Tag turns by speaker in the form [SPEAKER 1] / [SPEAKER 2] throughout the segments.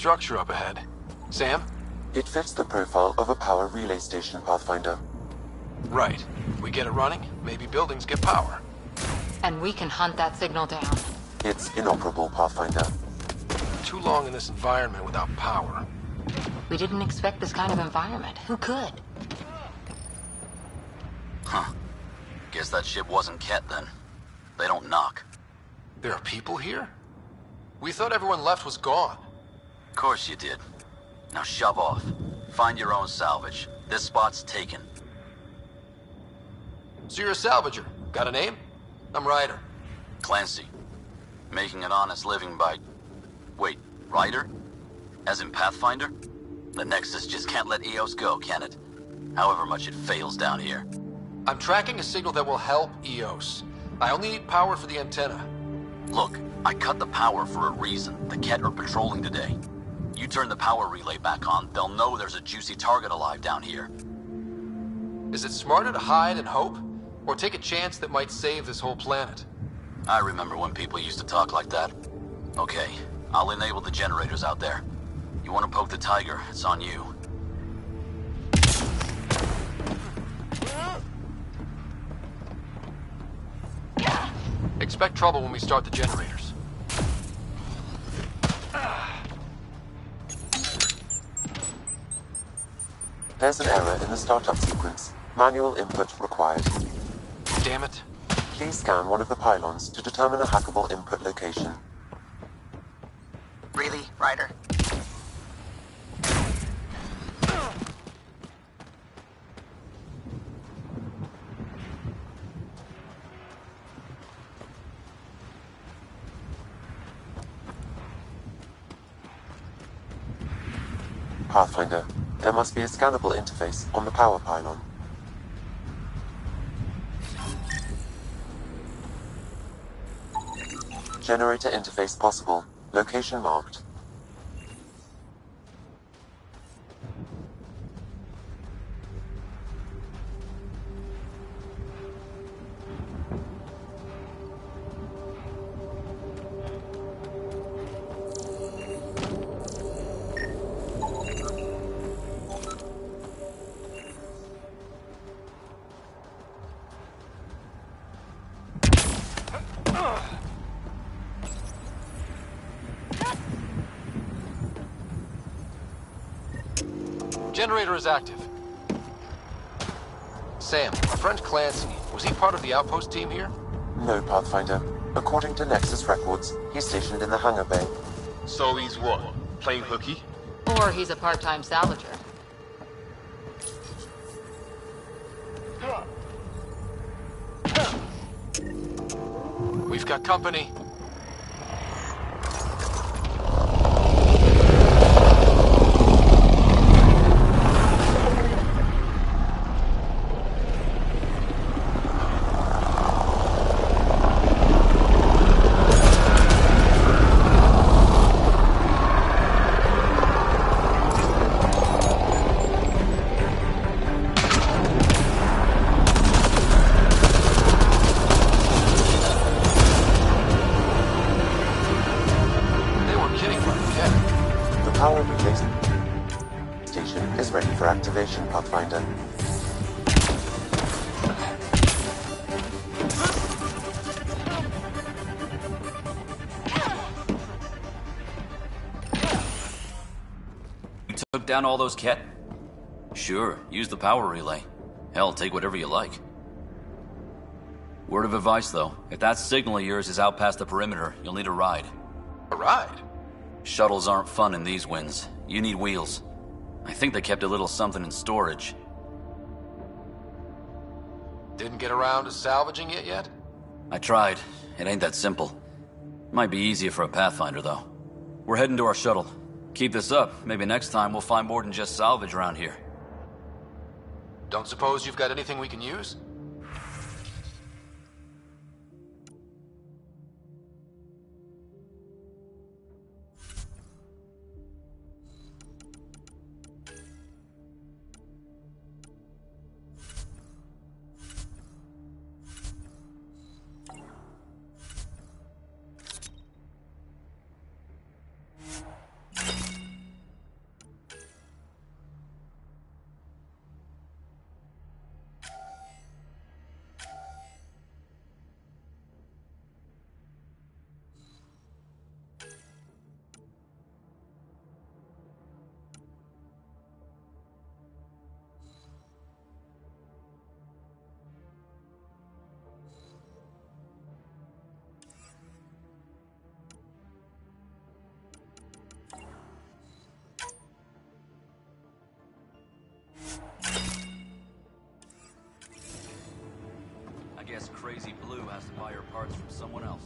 [SPEAKER 1] structure up ahead. Sam?
[SPEAKER 2] It fits the profile of a power relay station, Pathfinder.
[SPEAKER 1] Right. We get it running, maybe buildings get power.
[SPEAKER 3] And we can hunt that signal down.
[SPEAKER 2] It's inoperable, Pathfinder.
[SPEAKER 1] Too long in this environment without power.
[SPEAKER 3] We didn't expect this kind of environment. Who could?
[SPEAKER 4] Huh. Guess that ship wasn't Ket then. They don't knock.
[SPEAKER 1] There are people here? We thought everyone left was gone.
[SPEAKER 4] Of course you did. Now shove off. Find your own salvage. This spot's taken.
[SPEAKER 1] So you're a salvager. Got a name? I'm Ryder.
[SPEAKER 4] Clancy. Making an honest living by... Wait, Ryder? As in Pathfinder? The Nexus just can't let EOS go, can it? However much it fails down here.
[SPEAKER 1] I'm tracking a signal that will help EOS. I only need power for the antenna.
[SPEAKER 4] Look, I cut the power for a reason. The Ket are patrolling today. You turn the power relay back on, they'll know there's a juicy target alive down here.
[SPEAKER 1] Is it smarter to hide and hope? Or take a chance that might save this whole planet?
[SPEAKER 4] I remember when people used to talk like that. Okay, I'll enable the generators out there. You want to poke the tiger, it's on you.
[SPEAKER 1] Expect trouble when we start the generators.
[SPEAKER 2] There's an error in the startup sequence. Manual input required.
[SPEAKER 1] Damn it.
[SPEAKER 2] Please scan one of the pylons to determine a hackable input location.
[SPEAKER 5] Really, Ryder?
[SPEAKER 2] Pathfinder, there must be a scannable interface on the power pylon. Generator interface possible. Location marked.
[SPEAKER 1] Generator is active. Sam, our friend Clancy, was he part of the outpost team here?
[SPEAKER 2] No, Pathfinder. According to Nexus records, he's stationed in the hangar bay.
[SPEAKER 6] So he's what? Playing hooky?
[SPEAKER 3] Or he's a part-time salvager.
[SPEAKER 1] We've got company.
[SPEAKER 2] Activation, Pathfinder.
[SPEAKER 4] You took down all those Ket? Sure, use the power relay. Hell, take whatever you like. Word of advice, though. If that signal of yours is out past the perimeter, you'll need a ride.
[SPEAKER 1] A ride?
[SPEAKER 4] Shuttles aren't fun in these winds. You need wheels. I think they kept a little something in storage.
[SPEAKER 1] Didn't get around to salvaging it yet?
[SPEAKER 4] I tried. It ain't that simple. Might be easier for a Pathfinder, though. We're heading to our shuttle. Keep this up. Maybe next time we'll find more than just salvage around here.
[SPEAKER 1] Don't suppose you've got anything we can use?
[SPEAKER 4] crazy blue has to buy her parts from someone else.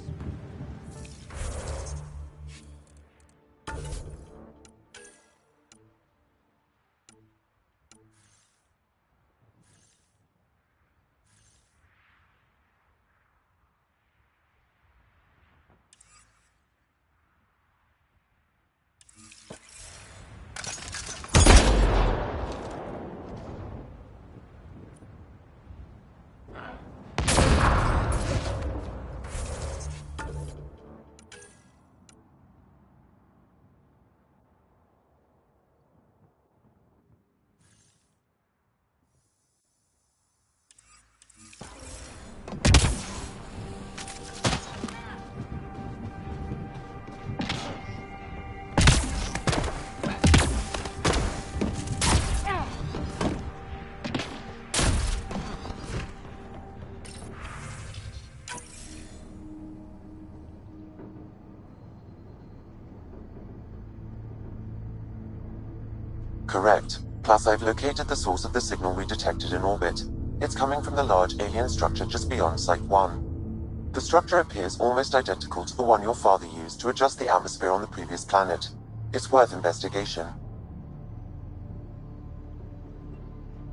[SPEAKER 2] Correct. Plus, I've located the source of the signal we detected in orbit. It's coming from the large alien structure just beyond Site 1. The structure appears almost identical to the one your father used to adjust the atmosphere on the previous planet. It's worth investigation.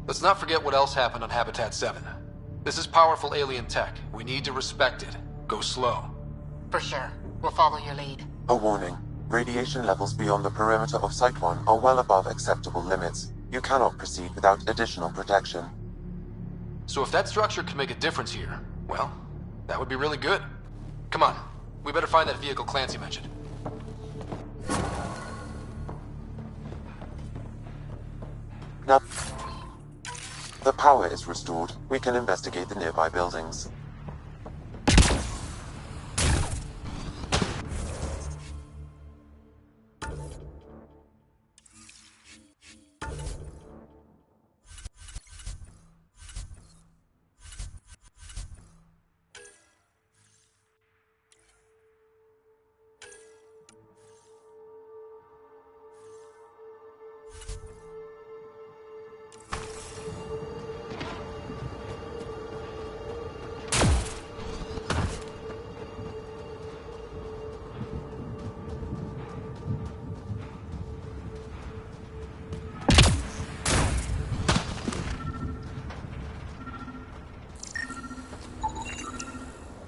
[SPEAKER 1] Let's not forget what else happened on Habitat 7. This is powerful alien tech. We need to respect it. Go slow.
[SPEAKER 3] For sure. We'll follow your lead.
[SPEAKER 2] A warning. Radiation levels beyond the perimeter of Site 1 are well above acceptable limits. You cannot proceed without additional protection.
[SPEAKER 1] So if that structure can make a difference here, well, that would be really good. Come on. We better find that vehicle Clancy mentioned.
[SPEAKER 2] Now, the power is restored. We can investigate the nearby buildings.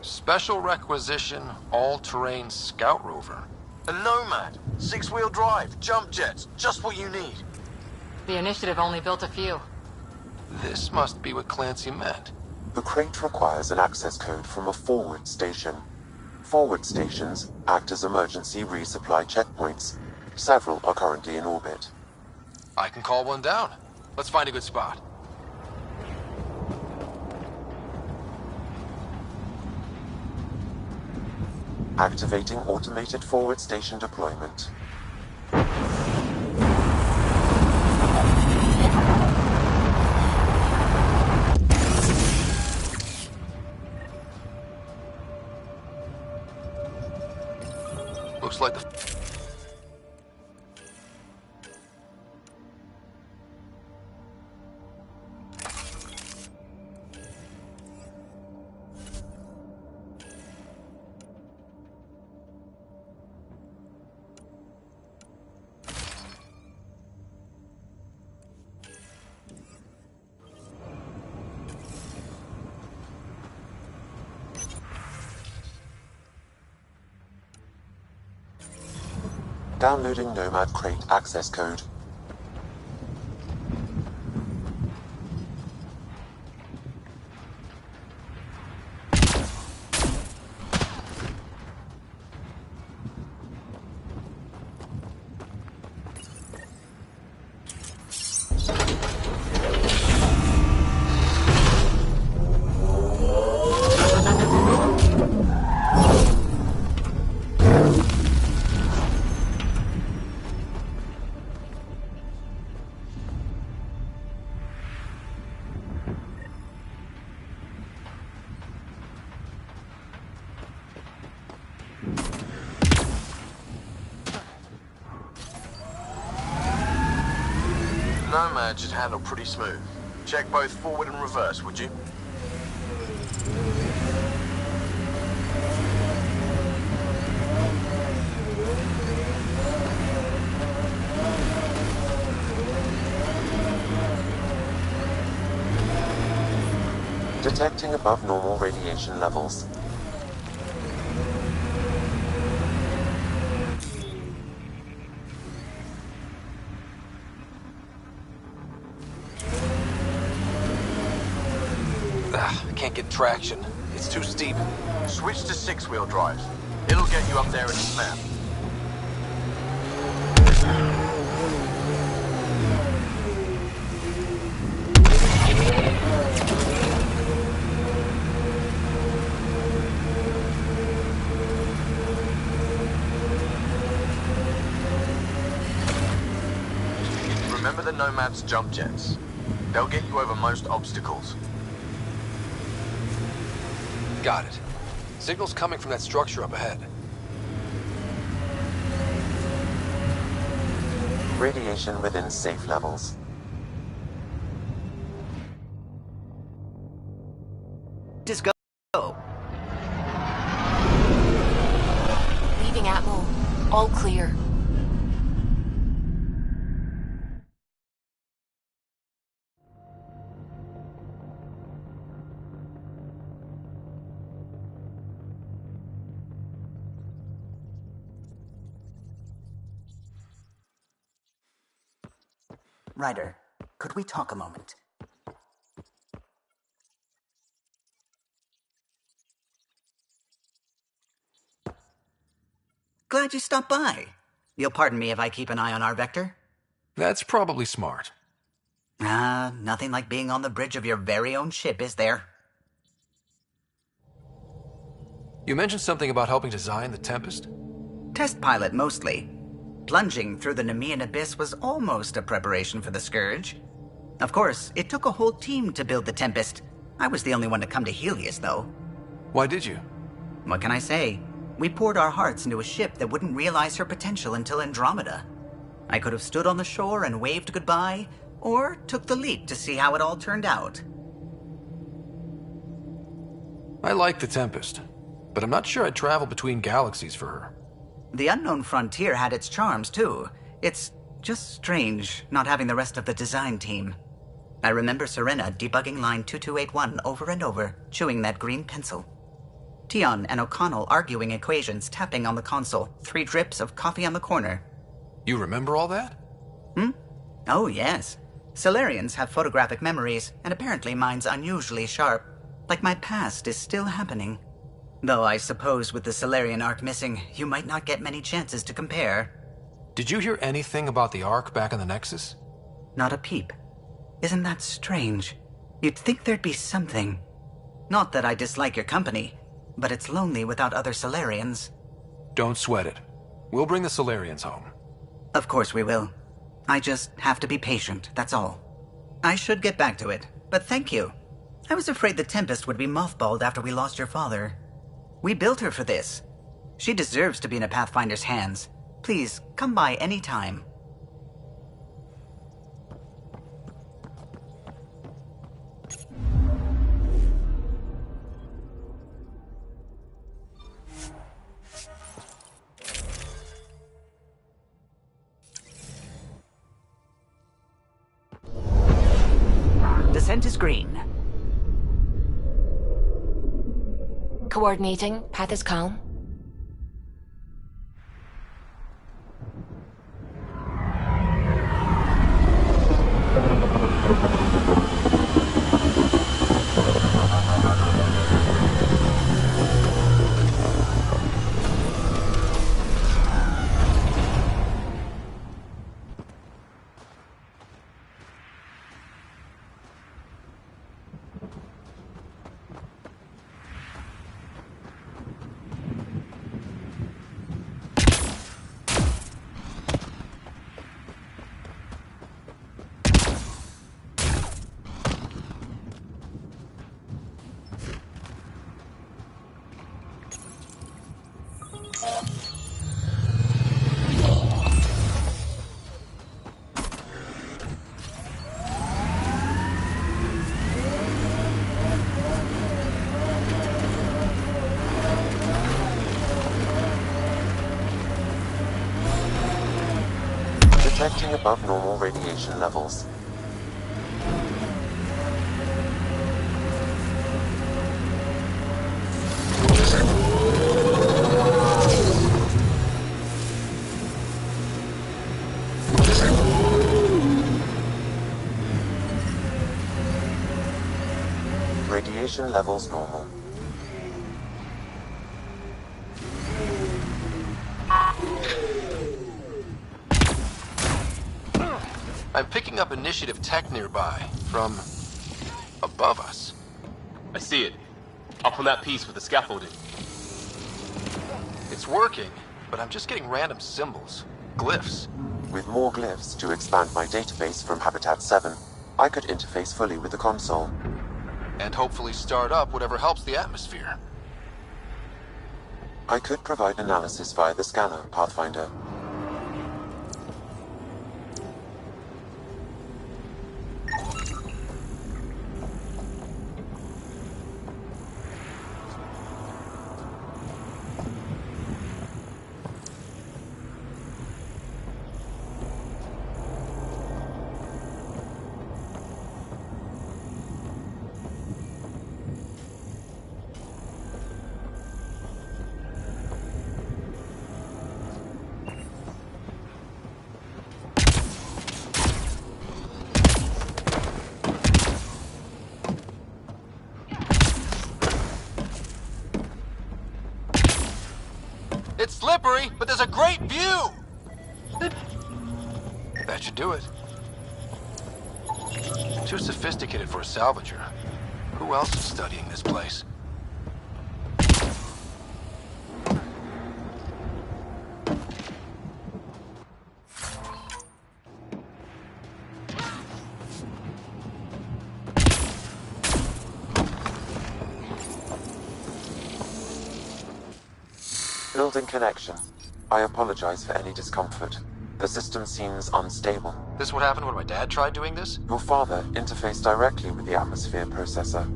[SPEAKER 1] Special requisition, all-terrain scout rover.
[SPEAKER 6] A Nomad, 6-wheel drive, jump jets, just what you need.
[SPEAKER 3] The initiative only built a few.
[SPEAKER 1] This must be what Clancy meant.
[SPEAKER 2] The crate requires an access code from a forward station. Forward stations act as emergency resupply checkpoints. Several are currently in orbit.
[SPEAKER 1] I can call one down. Let's find a good spot.
[SPEAKER 2] Activating automated forward station deployment.
[SPEAKER 1] Looks like the...
[SPEAKER 2] Downloading Nomad crate access code.
[SPEAKER 6] Nomad should handle pretty smooth. Check both forward and reverse, would you?
[SPEAKER 2] Detecting above normal radiation levels.
[SPEAKER 1] I can't get traction. It's too steep.
[SPEAKER 6] Switch to six-wheel drive. It'll get you up there in a snap. Remember the Nomad's jump jets. They'll get you over most obstacles.
[SPEAKER 1] Got it. Signal's coming from that structure up ahead.
[SPEAKER 2] Radiation within safe levels.
[SPEAKER 5] Just go.
[SPEAKER 3] Leaving Atmo. All clear.
[SPEAKER 5] Ryder, could we talk a moment? Glad you stopped by. You'll pardon me if I keep an eye on our vector?
[SPEAKER 1] That's probably smart.
[SPEAKER 5] Nothing like being on the bridge of your very own ship, is there?
[SPEAKER 1] You mentioned something about helping design the Tempest?
[SPEAKER 5] Test pilot, mostly. Plunging through the Nemean abyss was almost a preparation for the Scourge. Of course, it took a whole team to build the Tempest. I was the only one to come to Helios, though.
[SPEAKER 1] Why did you?
[SPEAKER 5] What can I say? We poured our hearts into a ship that wouldn't realize her potential until Andromeda. I could have stood on the shore and waved goodbye, or took the leap to see how it all turned out.
[SPEAKER 1] I like the Tempest, but I'm not sure I'd travel between galaxies for her.
[SPEAKER 5] The unknown frontier had its charms, too. It's just strange not having the rest of the design team. I remember Serena debugging line 2281 over and over, chewing that green pencil. Tion and O'Connell arguing equations, tapping on the console, 3 drips of coffee on the corner.
[SPEAKER 1] You remember all that?
[SPEAKER 5] Oh, yes. Solarians have photographic memories, and apparently mine's unusually sharp. Like my past is still happening. Though I suppose with the Solarian arc missing, you might not get many chances to compare.
[SPEAKER 1] Did you hear anything about the Ark back in the Nexus?
[SPEAKER 5] Not a peep. Isn't that strange? You'd think there'd be something. Not that I dislike your company, but it's lonely without other Solarians.
[SPEAKER 1] Don't sweat it. We'll bring the Solarians home.
[SPEAKER 5] Of course we will. I just have to be patient, that's all. I should get back to it, but thank you. I was afraid the Tempest would be mothballed after we lost your father. We built her for this. She deserves to be in a Pathfinder's hands. Please, come by any time. Descent is green.
[SPEAKER 3] Coordinating. Path is calm.
[SPEAKER 2] Detecting above normal radiation levels. Radiation levels normal.
[SPEAKER 1] I'm picking up initiative tech nearby, from above us.
[SPEAKER 7] I see it. Up on that piece with the scaffolding.
[SPEAKER 1] It's working, but I'm just getting random symbols, glyphs.
[SPEAKER 2] With more glyphs to expand my database from Habitat 7, I could interface fully with the console.
[SPEAKER 1] And hopefully start up whatever helps the atmosphere.
[SPEAKER 2] I could provide analysis via the scanner, Pathfinder.
[SPEAKER 1] It's slippery, but there's a great view! That should do it. Too sophisticated for a salvager. Who else is studying this place?
[SPEAKER 2] Building connection. I apologize for any discomfort. The system seems unstable.
[SPEAKER 1] This what happened when my dad tried doing this?
[SPEAKER 2] Your father interfaced directly with the atmosphere processor.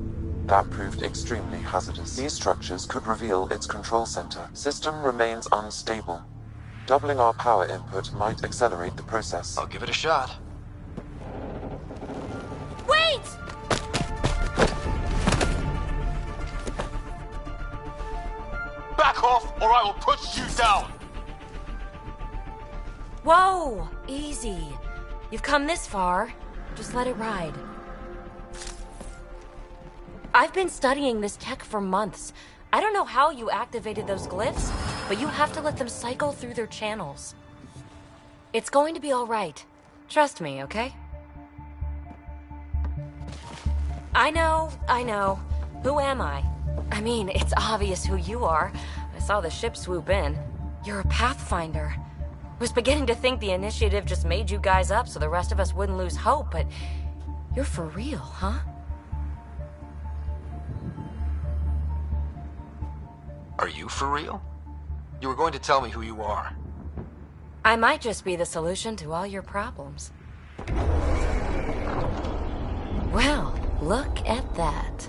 [SPEAKER 2] That proved extremely hazardous. These structures could reveal its control center. System remains unstable. Doubling our power input might accelerate the process.
[SPEAKER 1] I'll give it a shot.
[SPEAKER 8] Wait!
[SPEAKER 7] Back off, or I will push you down!
[SPEAKER 8] Whoa! Easy. You've come this far. Just let it ride. I've been studying this tech for months. I don't know how you activated those glyphs, but you have to let them cycle through their channels. It's going to be all right. Trust me, okay? I know. Who am I? I mean, it's obvious who you are. I saw the ship swoop in. You're a Pathfinder. Was beginning to think the initiative just made you guys up so the rest of us wouldn't lose hope, but you're for real, huh?
[SPEAKER 1] Are you for real? You were going to tell me who you are.
[SPEAKER 8] I might just be the solution to all your problems. Well, look at that.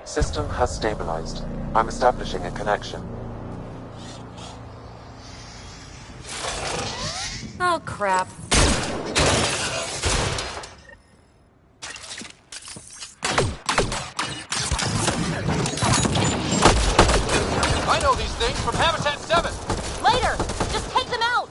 [SPEAKER 2] System has stabilized. I'm establishing a connection.
[SPEAKER 8] Oh, crap.
[SPEAKER 1] I know these things from Habitat 7!
[SPEAKER 8] Later! Just take them out!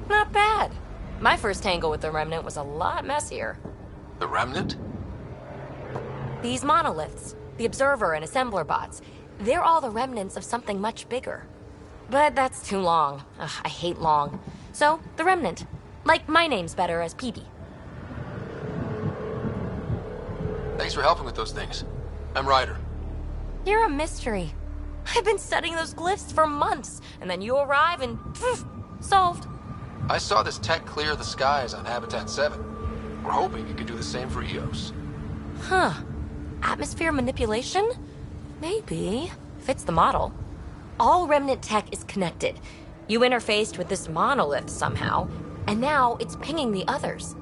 [SPEAKER 8] Not bad. My first tangle with the Remnant was a lot messier.
[SPEAKER 1] The Remnant?
[SPEAKER 8] These monoliths, the Observer and Assembler bots, they're all the remnants of something much bigger. But that's too long. Ugh, I hate long. So, the Remnant. Like my name's better as PB.
[SPEAKER 1] Thanks for helping with those things. I'm Ryder.
[SPEAKER 8] You're a mystery. I've been studying those glyphs for months, and then you arrive and poof, solved.
[SPEAKER 1] I saw this tech clear the skies on Habitat 7. We're hoping it could do the same for EOS.
[SPEAKER 8] Huh. Atmosphere manipulation? Maybe. Fits the model. All Remnant tech is connected. You interfaced with this monolith somehow, and now it's pinging the others.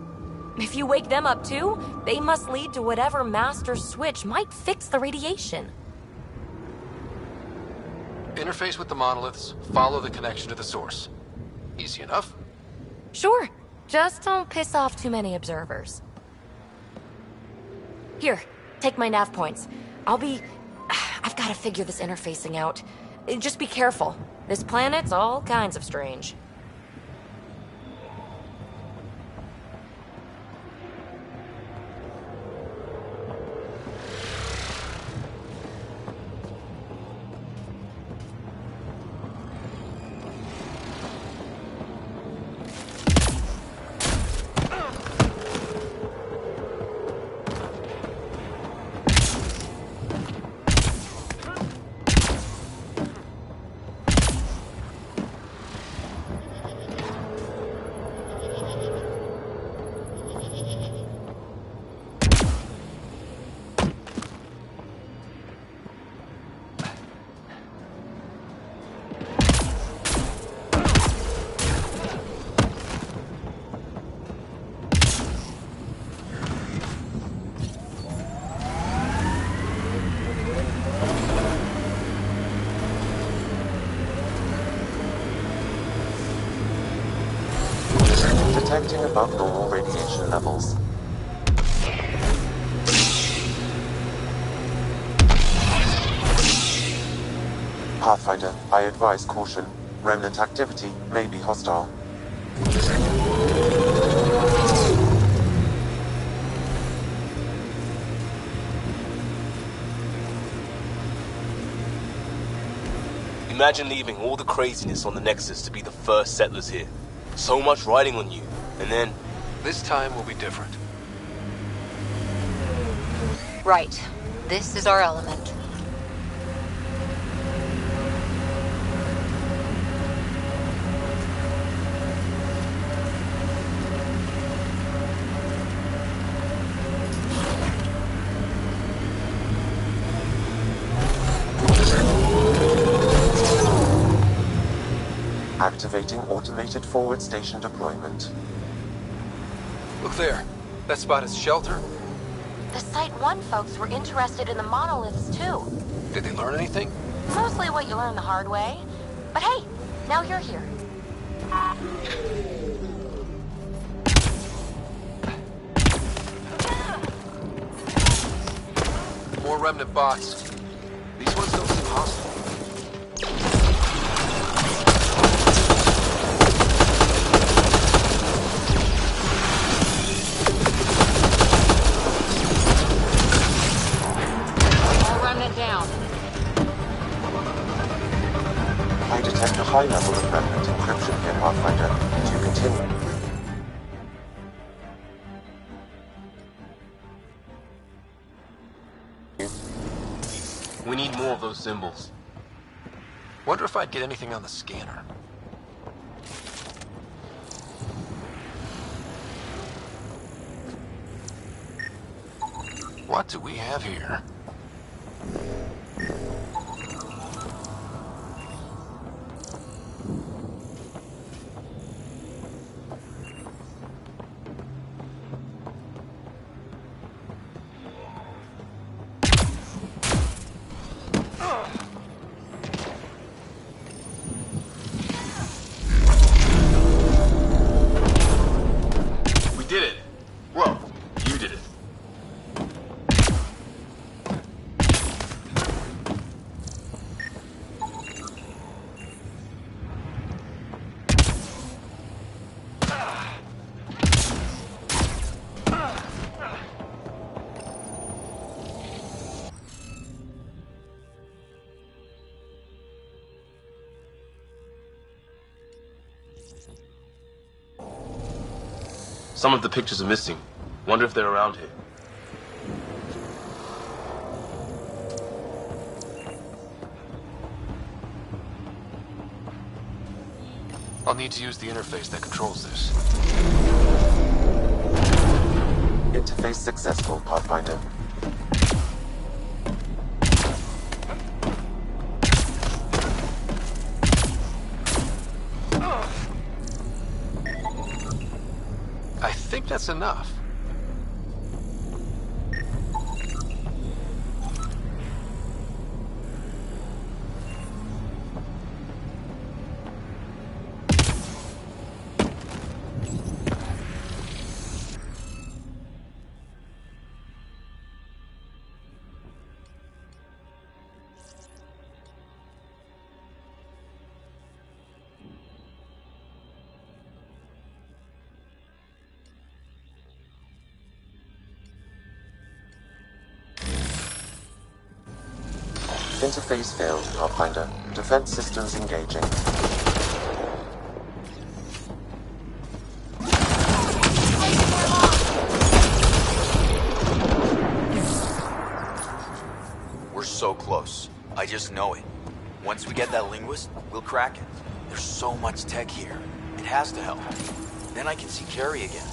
[SPEAKER 8] If you wake them up too, they must lead to whatever master switch might fix the radiation.
[SPEAKER 1] Interface with the monoliths, follow the connection to the source. easy enough.
[SPEAKER 8] Sure. Just don't piss off too many observers. Here, take my nav points. I've got to figure this interfacing out. Just be careful. This planet's all kinds of strange.
[SPEAKER 2] Detecting above normal radiation levels. Pathfinder, I advise caution. Remnant activity may be hostile.
[SPEAKER 9] Imagine leaving all the craziness on the Nexus to be the first settlers here. So much riding on you, and then...
[SPEAKER 1] This time will be different.
[SPEAKER 3] Right. This is our element.
[SPEAKER 2] Activating automated forward station deployment.
[SPEAKER 1] Look there. That spot is shelter.
[SPEAKER 3] The Site 1 folks were interested in the monoliths, too.
[SPEAKER 1] Did they learn anything?
[SPEAKER 3] Mostly what you learn the hard way. But hey, now you're here.
[SPEAKER 1] More remnant bots. These ones don't seem hostile.
[SPEAKER 3] Down.
[SPEAKER 2] I detect a high level of remnant encryption here, Pathfinder. To continue.
[SPEAKER 6] We need more of those symbols.
[SPEAKER 1] Wonder if I'd get anything on the scanner. What do we have here?
[SPEAKER 9] Some of the pictures are missing. Wonder if they're around here.
[SPEAKER 1] I'll need to use the interface that controls this.
[SPEAKER 2] Interface successful, Pathfinder.
[SPEAKER 1] I think that's enough.
[SPEAKER 2] Interface failed, Pathfinder. Defense systems engaging.
[SPEAKER 10] We're so close. I just know it. Once we get that linguist, we'll crack it. There's so much tech here. It has to help. Then I can see Carrie again.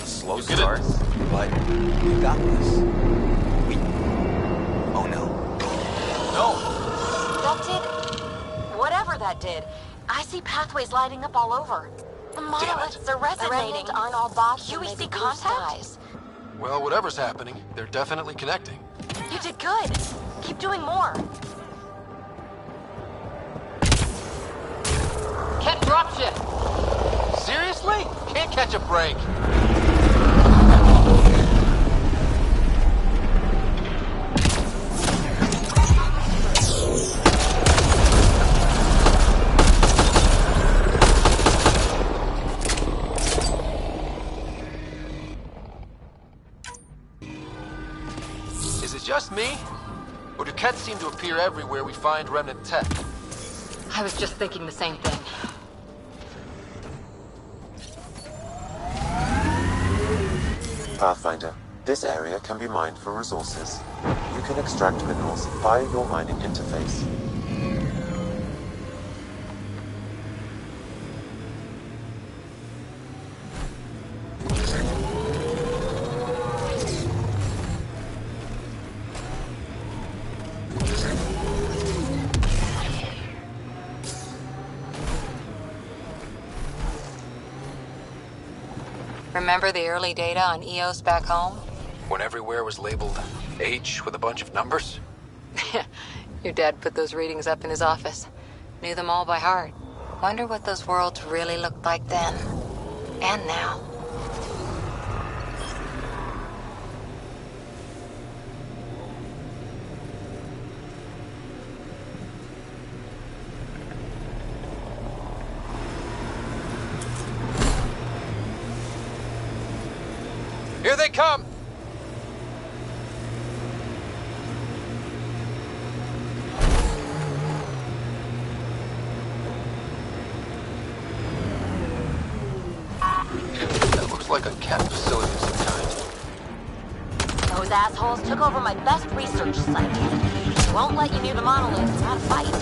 [SPEAKER 10] Slow start, but we got this. Oh no. No!
[SPEAKER 3] That did... whatever that did. I see pathways lighting up all over. The monoliths are resonating. The remnants aren't all bots. UEC contact?
[SPEAKER 1] Well, whatever's happening, they're definitely connecting.
[SPEAKER 3] You did good. Keep doing more.
[SPEAKER 6] Can't dropship! Seriously? Can't catch a break.
[SPEAKER 1] Just me? Or do Kets seem to appear everywhere we find remnant tech?
[SPEAKER 3] I was just thinking the same thing.
[SPEAKER 2] Pathfinder, this area can be mined for resources. You can extract minerals via your mining interface.
[SPEAKER 3] Remember the early data on EOS back home?
[SPEAKER 1] When everywhere was labeled H with a bunch of numbers?
[SPEAKER 3] Your dad put those readings up in his office. Knew them all by heart. Wonder what those worlds really looked like then. And now.
[SPEAKER 1] Here they come! That looks like a cat facility of some kind.
[SPEAKER 3] Those assholes took over my best research site. Won't let you near the monolith without a fight.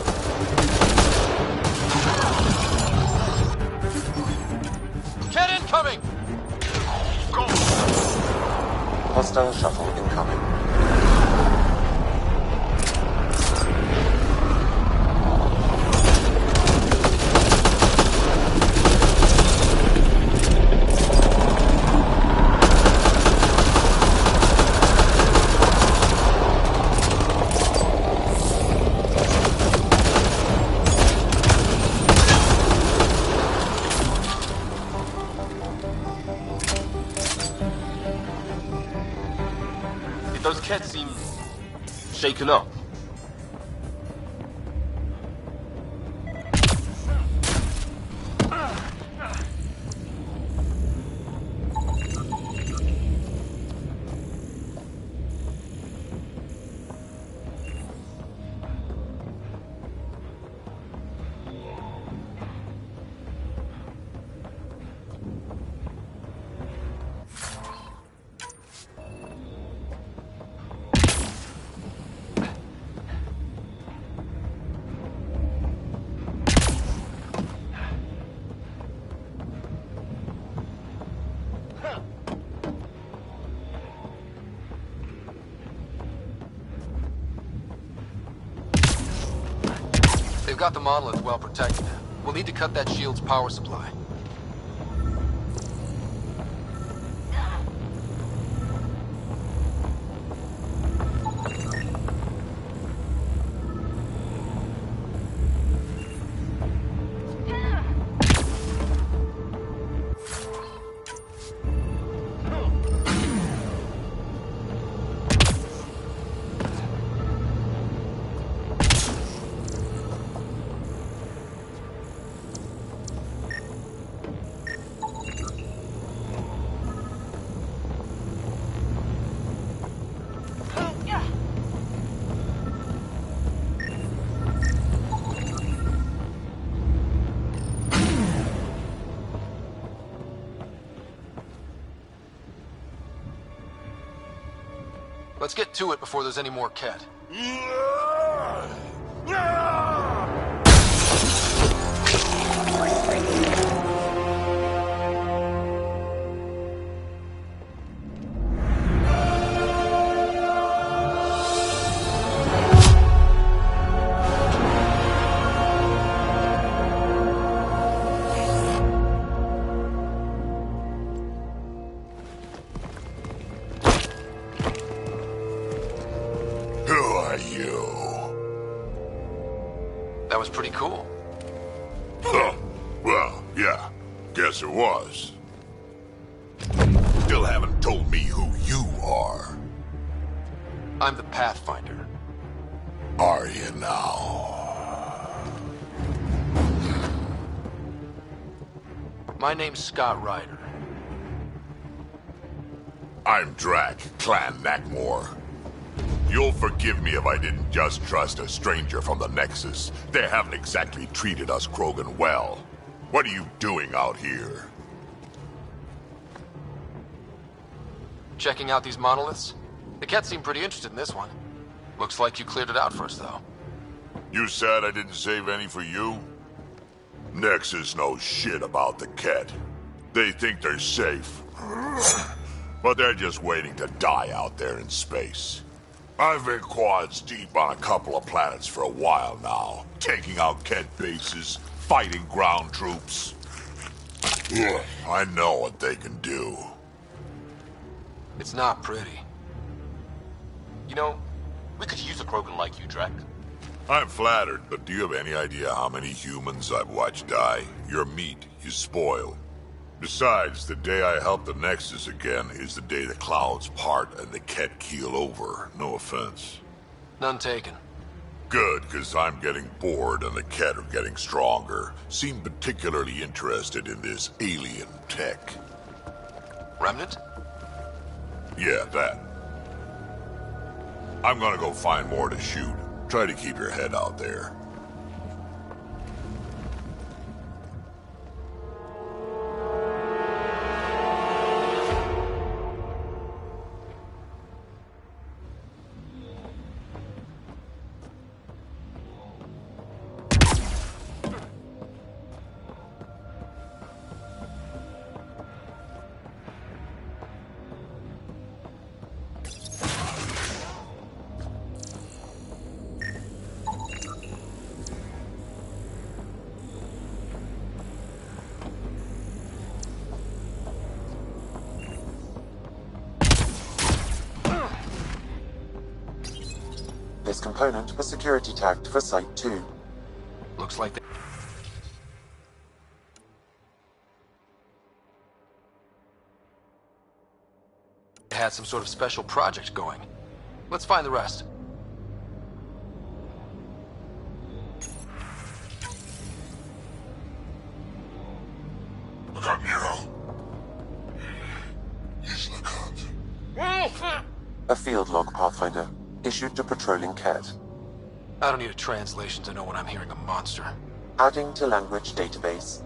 [SPEAKER 1] Cat incoming!
[SPEAKER 7] Go!
[SPEAKER 2] Hostile shuttle incoming.
[SPEAKER 9] Those cats seem shaken up.
[SPEAKER 1] They've got the monolith well protected. We'll need to cut that shield's power supply. Let's get to it before there's any more Ket. That was pretty cool.
[SPEAKER 11] Huh. Well, yeah. Guess it was. Still haven't told me who you are.
[SPEAKER 1] I'm the Pathfinder.
[SPEAKER 11] Are you now?
[SPEAKER 1] My name's Scott Ryder.
[SPEAKER 11] I'm Drac, Clan Nakmor. You'll forgive me if I didn't just trust a stranger from the Nexus. They haven't exactly treated us Krogan well. What are you doing out here?
[SPEAKER 1] Checking out these monoliths? The Ket seem pretty interested in this one. Looks like you cleared it out first, though.
[SPEAKER 11] You said I didn't save any for you? Nexus knows shit about the Ket. They think they're safe. But they're just waiting to die out there in space. I've been quads deep on a couple of planets for a while now, taking out Ket bases, fighting ground troops. Ugh, I know what they can do.
[SPEAKER 1] It's not pretty.
[SPEAKER 9] You know, we could use a Krogan like you, Drac.
[SPEAKER 11] I'm flattered, but do you have any idea how many humans I've watched die? Your meat is spoiled. Besides, the day I help the Nexus again is the day the clouds part and the Ket keel over. No offense.
[SPEAKER 1] None taken.
[SPEAKER 11] Good, because I'm getting bored and the Ket are getting stronger. Seem particularly interested in this alien tech.
[SPEAKER 1] Remnant?
[SPEAKER 11] Yeah, that. I'm gonna go find more to shoot. Try to keep your head out there.
[SPEAKER 2] this component was security tagged for Site 2.
[SPEAKER 1] Looks like they had some sort of special project going. Let's find the rest.
[SPEAKER 2] A field log, Pathfinder, issued to patrolling Ket.
[SPEAKER 1] I don't need a translation to know when I'm hearing a monster.
[SPEAKER 2] Adding to language database.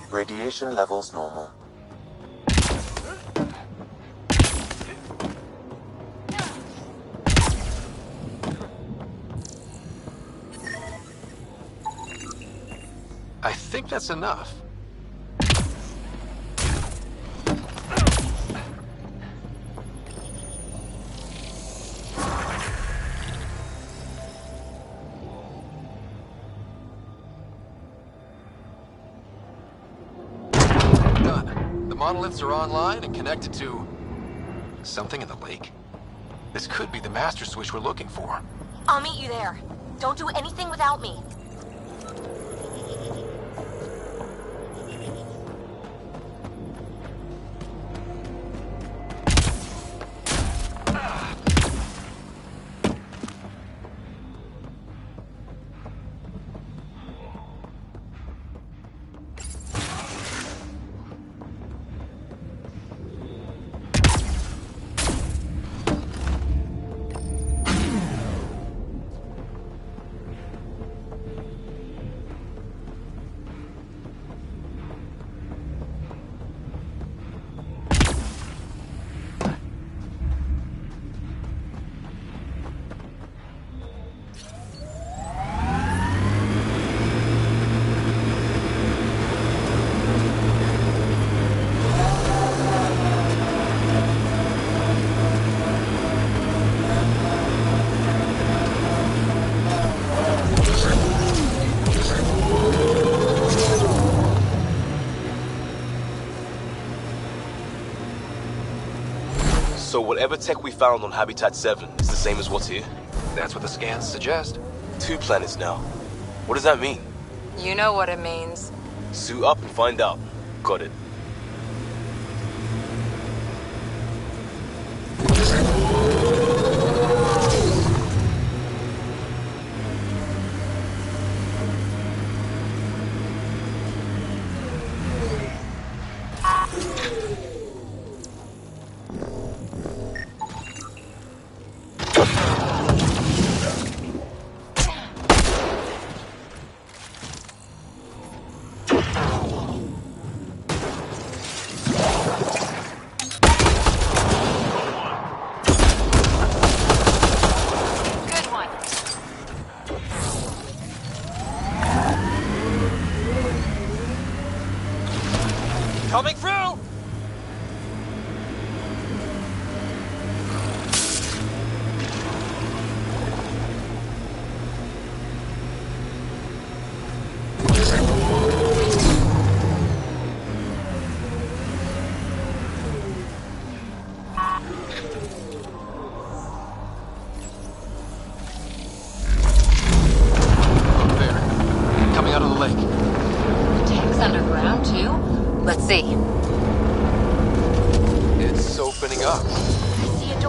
[SPEAKER 2] Radiation levels normal.
[SPEAKER 1] I think that's enough. Monoliths are online and connected to something in the lake. This could be the master switch we're looking for.
[SPEAKER 3] I'll meet you there. Don't do anything without me.
[SPEAKER 9] So whatever tech we found on Habitat 7 is the same as what's here?
[SPEAKER 1] That's what the scans suggest.
[SPEAKER 9] 2 planets now. What does that mean?
[SPEAKER 12] You know what it means.
[SPEAKER 9] Suit up and find out. Got it.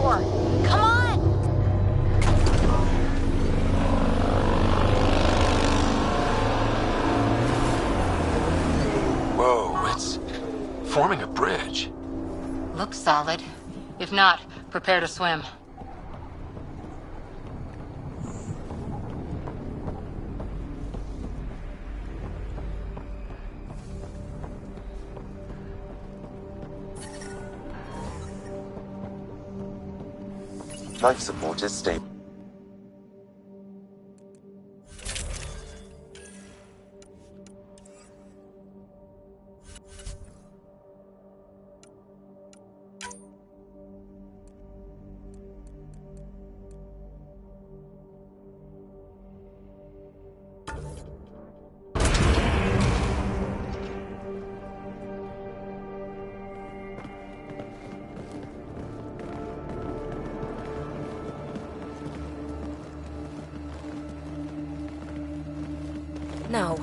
[SPEAKER 3] for? Come on!
[SPEAKER 1] Whoa, it's forming a bridge.
[SPEAKER 12] Looks solid. If not, prepare to swim.
[SPEAKER 2] Life support is stable.
[SPEAKER 8] No.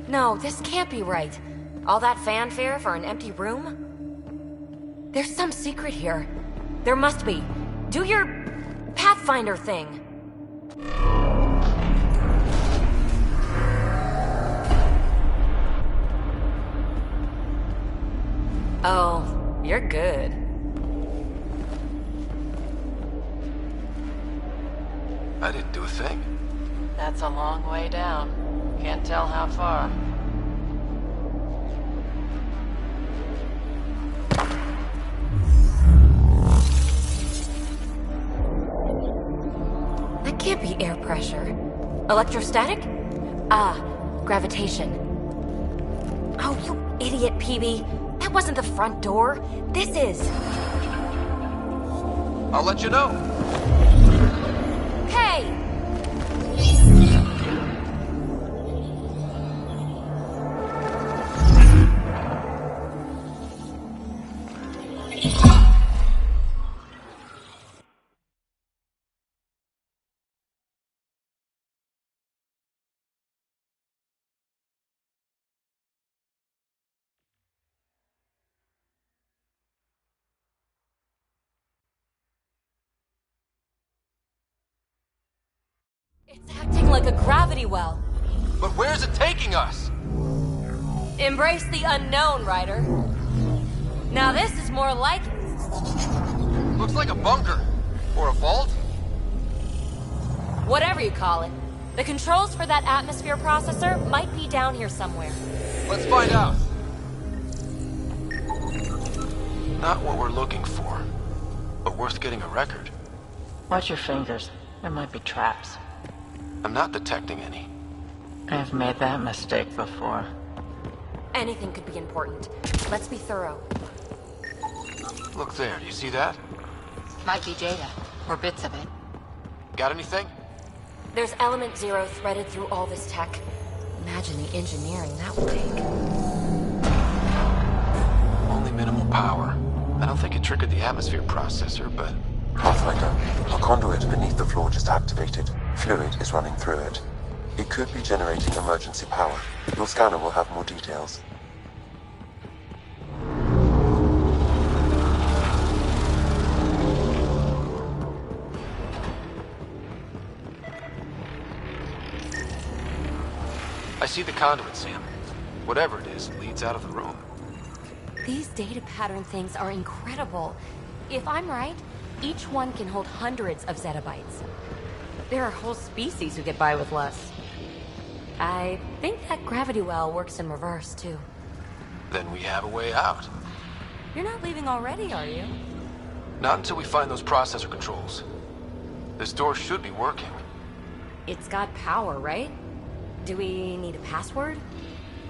[SPEAKER 8] No, this can't be right. All that fanfare for an empty room? There's some secret here. There must be. Do your Pathfinder thing. Oh, you're good.
[SPEAKER 1] I didn't do a thing.
[SPEAKER 12] That's a long way down. Can't tell how far.
[SPEAKER 8] That can't be air pressure. Electrostatic? Ah, gravitation. Oh, you idiot, PB. That wasn't the front door. This is.
[SPEAKER 1] I'll let you know.
[SPEAKER 8] Hey! It's acting like a gravity well.
[SPEAKER 1] But where's it taking us?
[SPEAKER 8] Embrace the unknown, Ryder. Now this is more like it.
[SPEAKER 1] Looks like a bunker. Or a vault?
[SPEAKER 8] Whatever you call it. The controls for that atmosphere processor might be down here somewhere.
[SPEAKER 1] Let's find out. Not what we're looking for, but worth getting a record.
[SPEAKER 12] Watch your fingers. There might be traps.
[SPEAKER 1] I'm not detecting any.
[SPEAKER 12] I've made that mistake before.
[SPEAKER 8] Anything could be important. Let's be thorough.
[SPEAKER 1] Look there, do you see that?
[SPEAKER 12] Might be data, or bits of it.
[SPEAKER 1] Got anything?
[SPEAKER 8] There's element 0 threaded through all this tech. Imagine the engineering that would take.
[SPEAKER 1] Only minimal power. I don't think it triggered the atmosphere processor, but...
[SPEAKER 2] Pathfinder, a conduit beneath the floor just activated. Fluid is running through it. It could be generating emergency power. Your scanner will have more details.
[SPEAKER 1] I see the conduit, Sam. Whatever it is, it leads out of the room.
[SPEAKER 8] These data pattern things are incredible. If I'm right, each one can hold hundreds of zettabytes. There are whole species who get by with less. I think that gravity well works in reverse, too.
[SPEAKER 1] Then we have a way out.
[SPEAKER 8] You're not leaving already, are you?
[SPEAKER 1] Not until we find those processor controls. This door should be working.
[SPEAKER 8] It's got power, right? Do we need a password?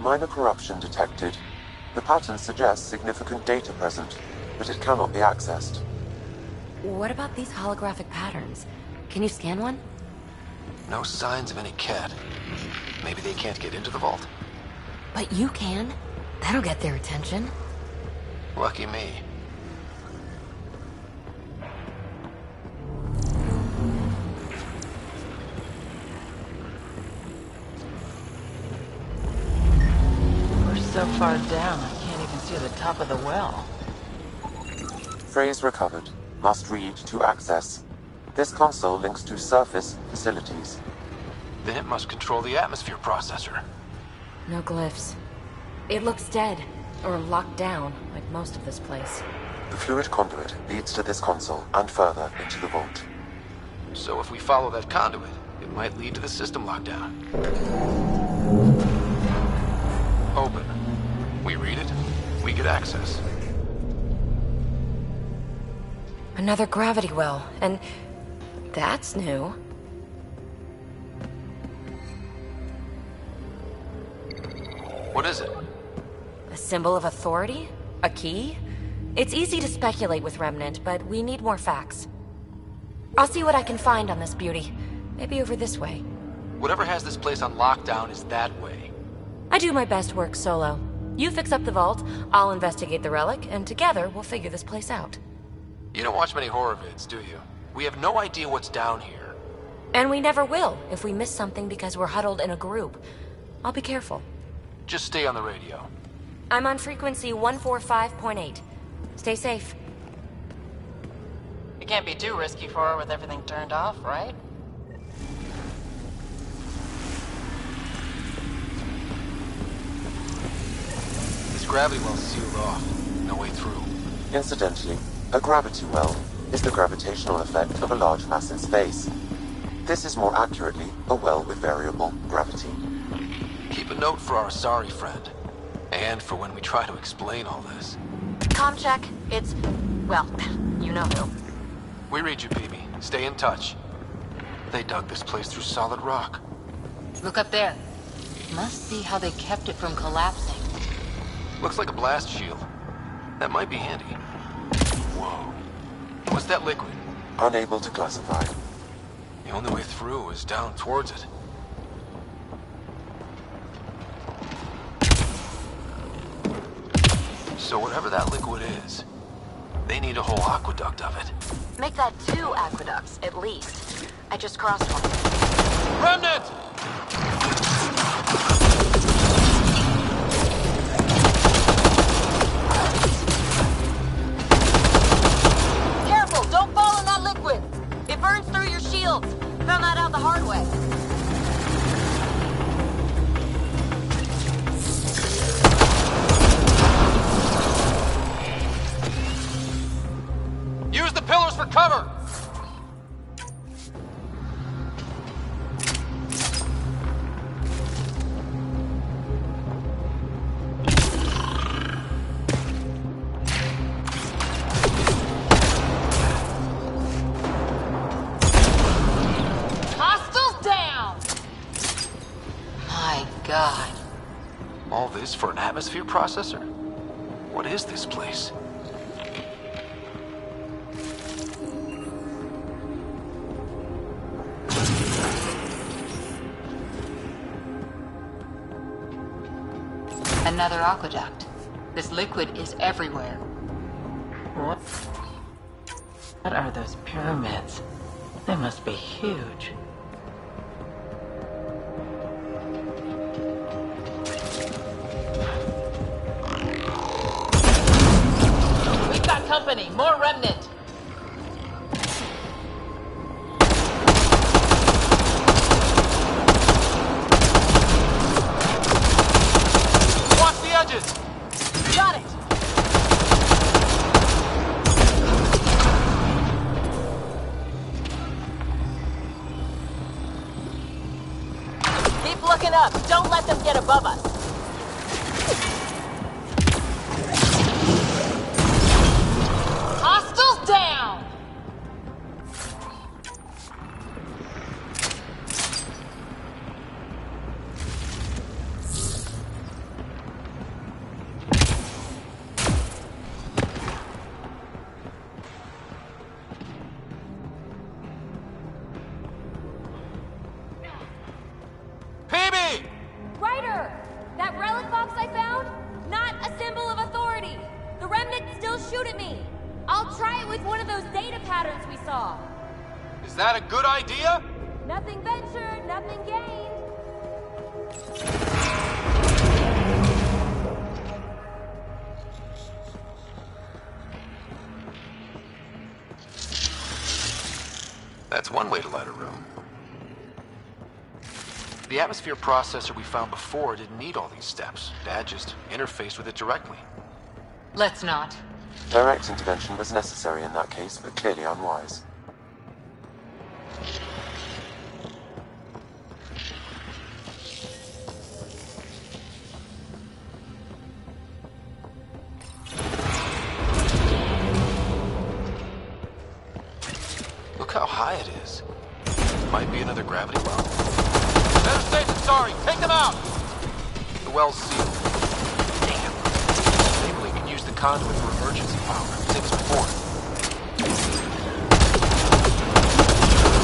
[SPEAKER 2] Minor corruption detected. The pattern suggests significant data present, but it cannot be accessed.
[SPEAKER 8] What about these holographic patterns? Can you scan one?
[SPEAKER 1] No signs of any cat. Maybe they can't get into the vault.
[SPEAKER 8] But you can. That'll get their attention.
[SPEAKER 1] Lucky me.
[SPEAKER 12] We're so far down, I can't even see the top of the well.
[SPEAKER 2] Phrase recovered. Must read to access. This console links to surface facilities.
[SPEAKER 1] Then it must control the atmosphere processor.
[SPEAKER 8] No glyphs. It looks dead, or locked down, like most of this place.
[SPEAKER 2] The fluid conduit leads to this console and further into the vault.
[SPEAKER 1] So if we follow that conduit, it might lead to the system lockdown. Open. We read it, we get access.
[SPEAKER 8] Another gravity well, and that's new.
[SPEAKER 1] What is it?
[SPEAKER 8] A symbol of authority? A key? It's easy to speculate with Remnant, but we need more facts. I'll see what I can find on this beauty. Maybe over this way.
[SPEAKER 1] Whatever has this place on lockdown is that way.
[SPEAKER 8] I do my best work solo. You fix up the vault, I'll investigate the relic, and together we'll figure this place out.
[SPEAKER 1] You don't watch many horror vids, do you? We have no idea what's down here.
[SPEAKER 8] And we never will if we miss something because we're huddled in a group. I'll be careful.
[SPEAKER 1] Just stay on the radio.
[SPEAKER 8] I'm on frequency 145.8. Stay safe.
[SPEAKER 12] It can't be too risky for her with everything turned off, right?
[SPEAKER 1] This gravity well's sealed off. No way through.
[SPEAKER 2] Incidentally, a gravity well is the gravitational effect of a large mass in space. This is more accurately a well with variable gravity.
[SPEAKER 1] Keep a note for our sorry friend. And for when we try to explain all this.
[SPEAKER 3] Comm check. It's... well, you know who.
[SPEAKER 1] We read you, baby. Stay in touch. They dug this place through solid rock.
[SPEAKER 12] Look up there. Must be how they kept it from collapsing.
[SPEAKER 1] Looks like a blast shield. That might be handy. Whoa. What's that liquid?
[SPEAKER 2] Unable to classify.
[SPEAKER 1] The only way through is down towards it. So whatever that liquid is, they need a whole aqueduct of it.
[SPEAKER 3] Make that 2 aqueducts, at least. I just crossed one.
[SPEAKER 1] Remnant!
[SPEAKER 3] Careful! Don't fall in that liquid! It burns through your shields. Found that out the hard way.
[SPEAKER 1] Use the pillars for cover!
[SPEAKER 12] Hostiles down! My God.
[SPEAKER 1] All this for an atmosphere processor? What is this place?
[SPEAKER 12] Another aqueduct. This liquid is everywhere. What are those pyramids? They must be huge. We've got company. More remnant.
[SPEAKER 3] Got it! Keep looking up. Don't let them get above us.
[SPEAKER 12] Hostiles down!
[SPEAKER 8] Ryder! That relic box I found? Not a symbol of authority. The remnants still shoot at me. I'll try it with one of those data patterns we saw.
[SPEAKER 1] Is that a good idea?
[SPEAKER 8] Nothing ventured, nothing gained.
[SPEAKER 1] That's one way to light a room. The atmosphere processor we found before didn't need all these steps. Dad just interfaced with it directly.
[SPEAKER 12] Let's not.
[SPEAKER 2] Direct intervention was necessary in that case, but clearly unwise.
[SPEAKER 1] Look how high it is. Might be another gravity well. Better safe than sorry. Take them out! The well's sealed. Damn. Maybe we can use the conduit for emergency power. Same as before.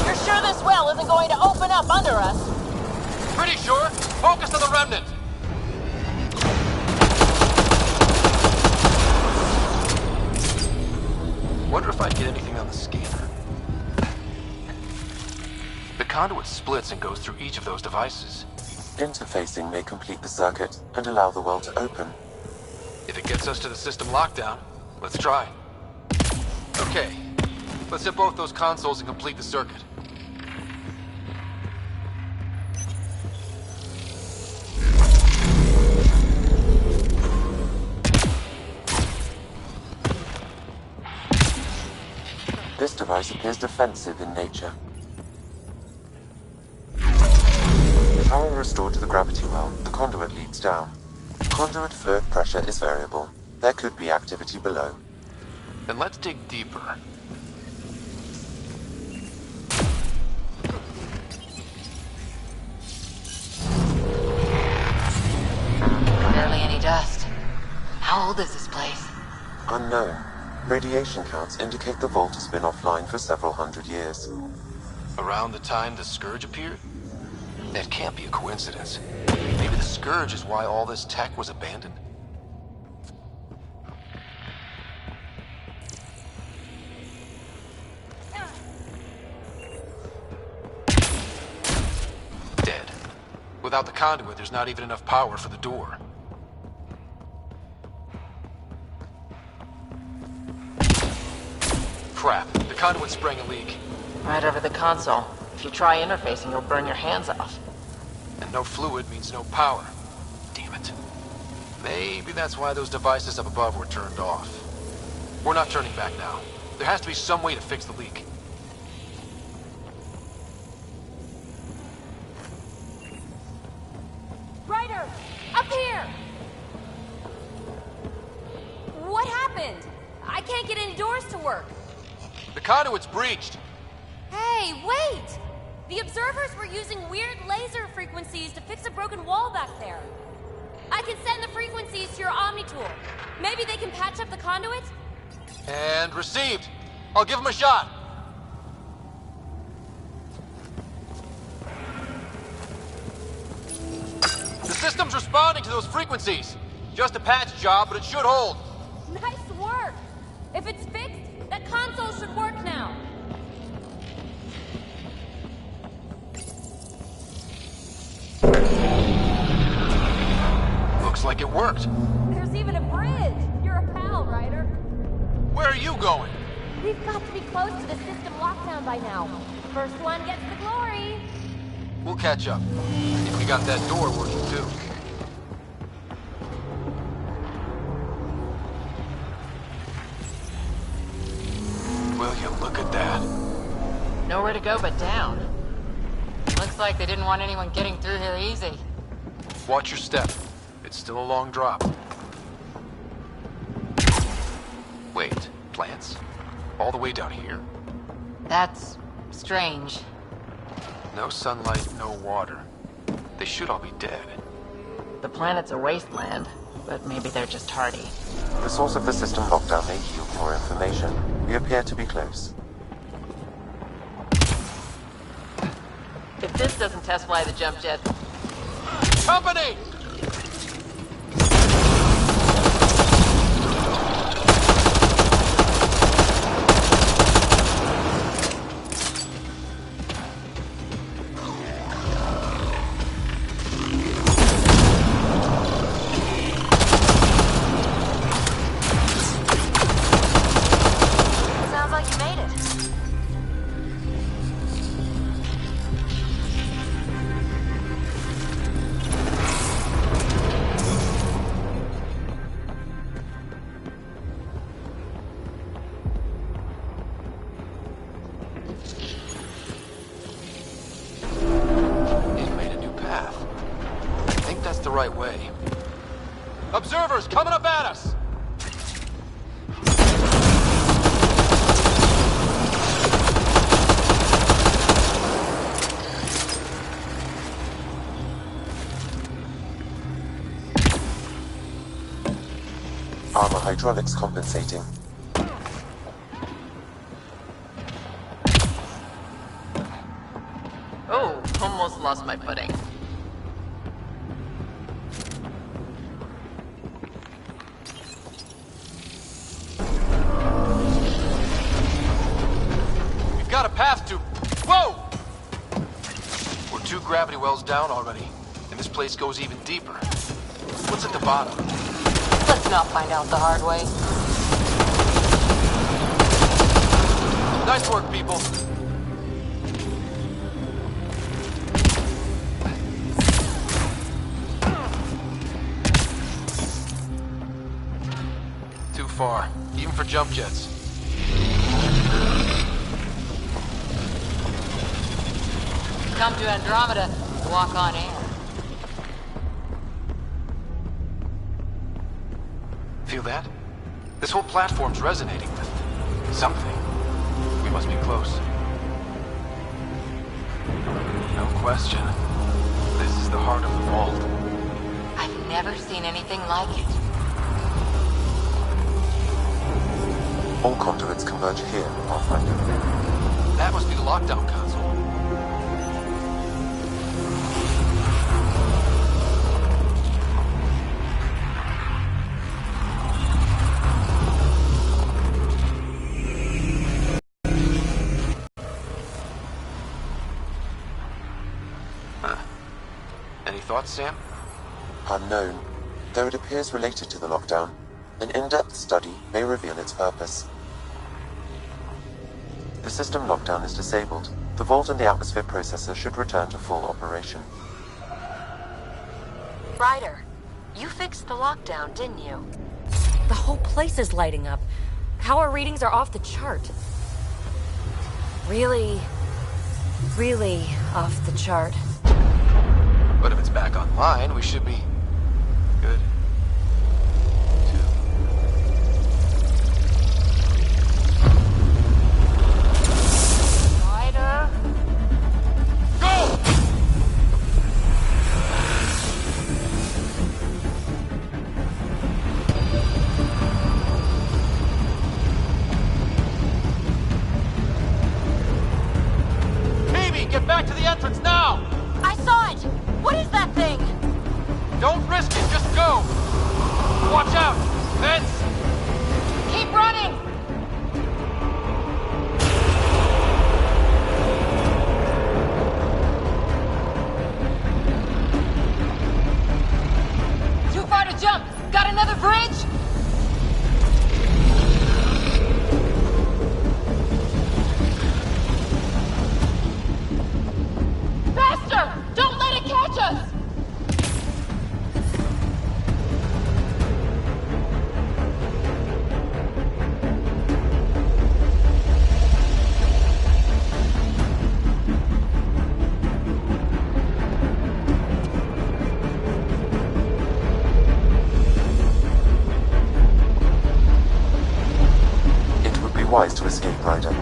[SPEAKER 13] You're sure this well isn't going to open up under us?
[SPEAKER 1] Pretty sure. Focus on the remnant. Wonder if I'd get anything on the scanner. The conduit splits and goes through each of those devices.
[SPEAKER 2] Interfacing may complete the circuit and allow the well to open.
[SPEAKER 1] If it gets us to the system lockdown, let's try. Okay, let's hit both those consoles and complete the circuit.
[SPEAKER 2] This device appears defensive in nature. Power restored to the gravity well, the conduit leads down. Conduit fluid pressure is variable. There could be activity below.
[SPEAKER 1] Then let's dig deeper.
[SPEAKER 12] Barely any dust. How old is this place?
[SPEAKER 2] Unknown. Radiation counts indicate the vault has been offline for several hundred years.
[SPEAKER 1] Around the time the Scourge appeared? That can't be a coincidence. Maybe the Scourge is why all this tech was abandoned? Dead. Without the conduit, there's not even enough power for the door. Crap. The conduit sprang a leak.
[SPEAKER 12] Right over the console. If you try interfacing, you'll burn your hands off.
[SPEAKER 1] And no fluid means no power. Damn it. Maybe that's why those devices up above were turned off. We're not turning back now. There has to be some way to fix the leak.
[SPEAKER 3] Ryder! Up here! What happened? I can't get any doors to work.
[SPEAKER 1] The conduit's breached.
[SPEAKER 3] Hey, wait! The observers were using weird laser frequencies to fix a broken wall back there. I can send the frequencies to your Omni tool. Maybe they can patch up the conduit?
[SPEAKER 1] And received. I'll give them a shot. The system's responding to those frequencies. Just a patch job, but it should hold.
[SPEAKER 3] Nice work! If it's fixed, that console should work now.
[SPEAKER 1] Looks like it worked.
[SPEAKER 3] There's even a bridge. You're a pal, Ryder.
[SPEAKER 1] Where are you going?
[SPEAKER 3] We've got to be close to the system lockdown by now. First one gets the glory.
[SPEAKER 1] We'll catch up. If we got that door working too. Will you look at that?
[SPEAKER 12] Nowhere to go but down. Looks like they didn't want anyone getting through here easy.
[SPEAKER 1] Watch your step. It's still a long drop. Wait, plants? All the way down here?
[SPEAKER 12] That's strange.
[SPEAKER 1] No sunlight, no water. They should all be dead.
[SPEAKER 12] The planet's a wasteland, but maybe they're just hardy.
[SPEAKER 2] The source of the system lockdown may yield more information. We appear to be close.
[SPEAKER 12] If this doesn't test fly the jump jet...
[SPEAKER 1] Company! right way. Observers coming up at us!
[SPEAKER 2] Armor hydraulics compensating.
[SPEAKER 12] Oh, almost lost my footing.
[SPEAKER 1] We've got a path to... Whoa! We're 2 gravity wells down already, and this place goes even deeper. What's at the bottom?
[SPEAKER 13] Let's not find out the hard way.
[SPEAKER 1] Nice work, people. Too far, even for jump jets.
[SPEAKER 12] Come to Andromeda, walk on air.
[SPEAKER 1] Feel that? This whole platform's resonating with something. We must be close. No question. This is the heart of the vault.
[SPEAKER 12] I've never seen anything like it.
[SPEAKER 2] All conduits converge here, Pathfinder.
[SPEAKER 1] That must be the lockdown console. Any thoughts, Sam?
[SPEAKER 2] Unknown. Though it appears related to the lockdown, an in-depth study may reveal its purpose. The system lockdown is disabled. The vault and the atmosphere processor should return to full operation.
[SPEAKER 8] Ryder, you fixed the lockdown, didn't you? The whole place is lighting up. Power readings are off the chart. Really off the chart.
[SPEAKER 1] But if it's back online, we should be good. 2.
[SPEAKER 13] Ryder?
[SPEAKER 1] Go! Amy, get back to the entrance now!
[SPEAKER 13] I saw it! What is that thing?
[SPEAKER 1] Don't risk it, just go! Watch out! Vents!
[SPEAKER 13] Keep running! Too far to jump! Got another bridge? Faster! Don't let it catch us!
[SPEAKER 2] It would be wise to escape, Ryder.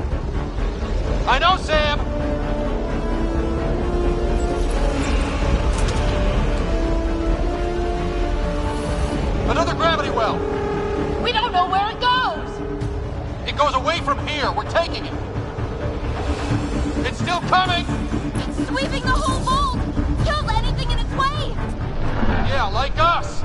[SPEAKER 1] I know, Sam! Another gravity well!
[SPEAKER 13] We don't know where it goes!
[SPEAKER 1] It goes away from here. We're taking it. It's still coming!
[SPEAKER 13] It's sweeping the whole vault! Kill anything in its way!
[SPEAKER 1] Yeah, like us!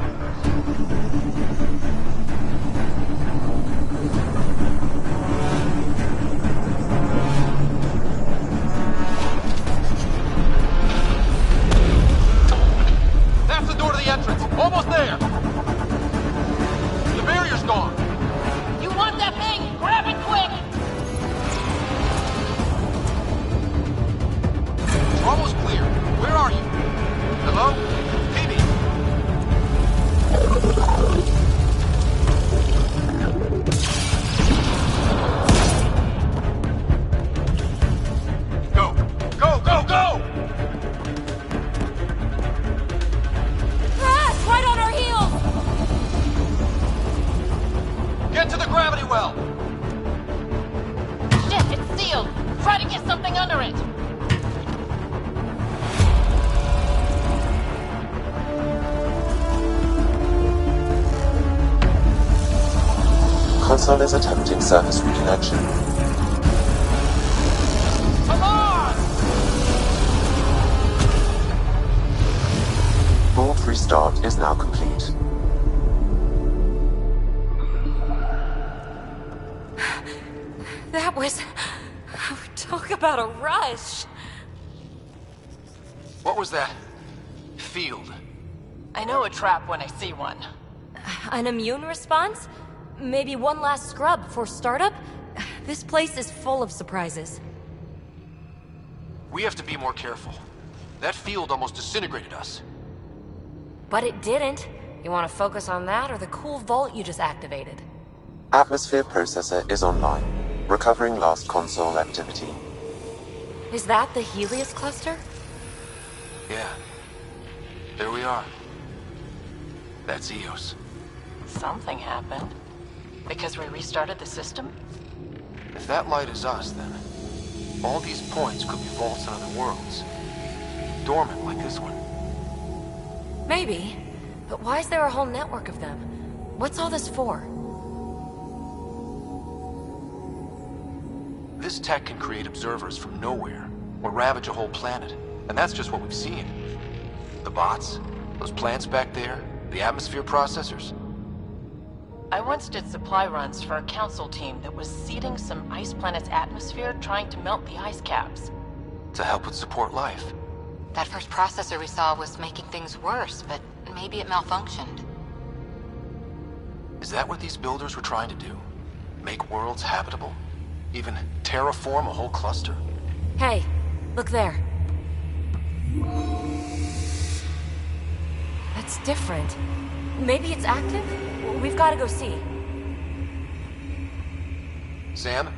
[SPEAKER 1] That's the door to the entrance. Almost there. The barrier's gone.
[SPEAKER 13] You want that thing? Grab it quick!
[SPEAKER 1] It's almost clear. Where are you? Hello? Phoebe?
[SPEAKER 13] under it!
[SPEAKER 2] Console is attempting surface reconnection.
[SPEAKER 7] Come on!
[SPEAKER 2] Board restart is now complete.
[SPEAKER 8] That was... Talk about a rush.
[SPEAKER 1] What was that? Field.
[SPEAKER 13] I know a trap when I see one.
[SPEAKER 8] An immune response? Maybe one last scrub before startup? This place is full of surprises.
[SPEAKER 1] We have to be more careful. That field almost disintegrated us.
[SPEAKER 8] But it didn't. You want to focus on that or the cool vault you just activated?
[SPEAKER 2] Atmosphere processor is online, recovering last console activity.
[SPEAKER 8] Is that the Helios cluster?
[SPEAKER 1] Yeah. There we are. That's Eos.
[SPEAKER 13] Something happened. Because we restarted the system?
[SPEAKER 1] If that light is us, then all these points could be vaults in other worlds. Dormant like this one.
[SPEAKER 8] Maybe. But why is there a whole network of them? What's all this for?
[SPEAKER 1] This tech can create observers from nowhere, or ravage a whole planet. And that's just what we've seen. The bots, those plants back there, the atmosphere processors.
[SPEAKER 13] I once did supply runs for a council team that was seeding some ice planet's atmosphere, trying to melt the ice caps.
[SPEAKER 1] To help with support life.
[SPEAKER 12] That first processor we saw was making things worse, but maybe it malfunctioned.
[SPEAKER 1] Is that what these builders were trying to do? Make worlds habitable? Even terraform a whole cluster?
[SPEAKER 8] Hey, look there. That's different. Maybe it's active? We've got to go see.
[SPEAKER 1] Sam?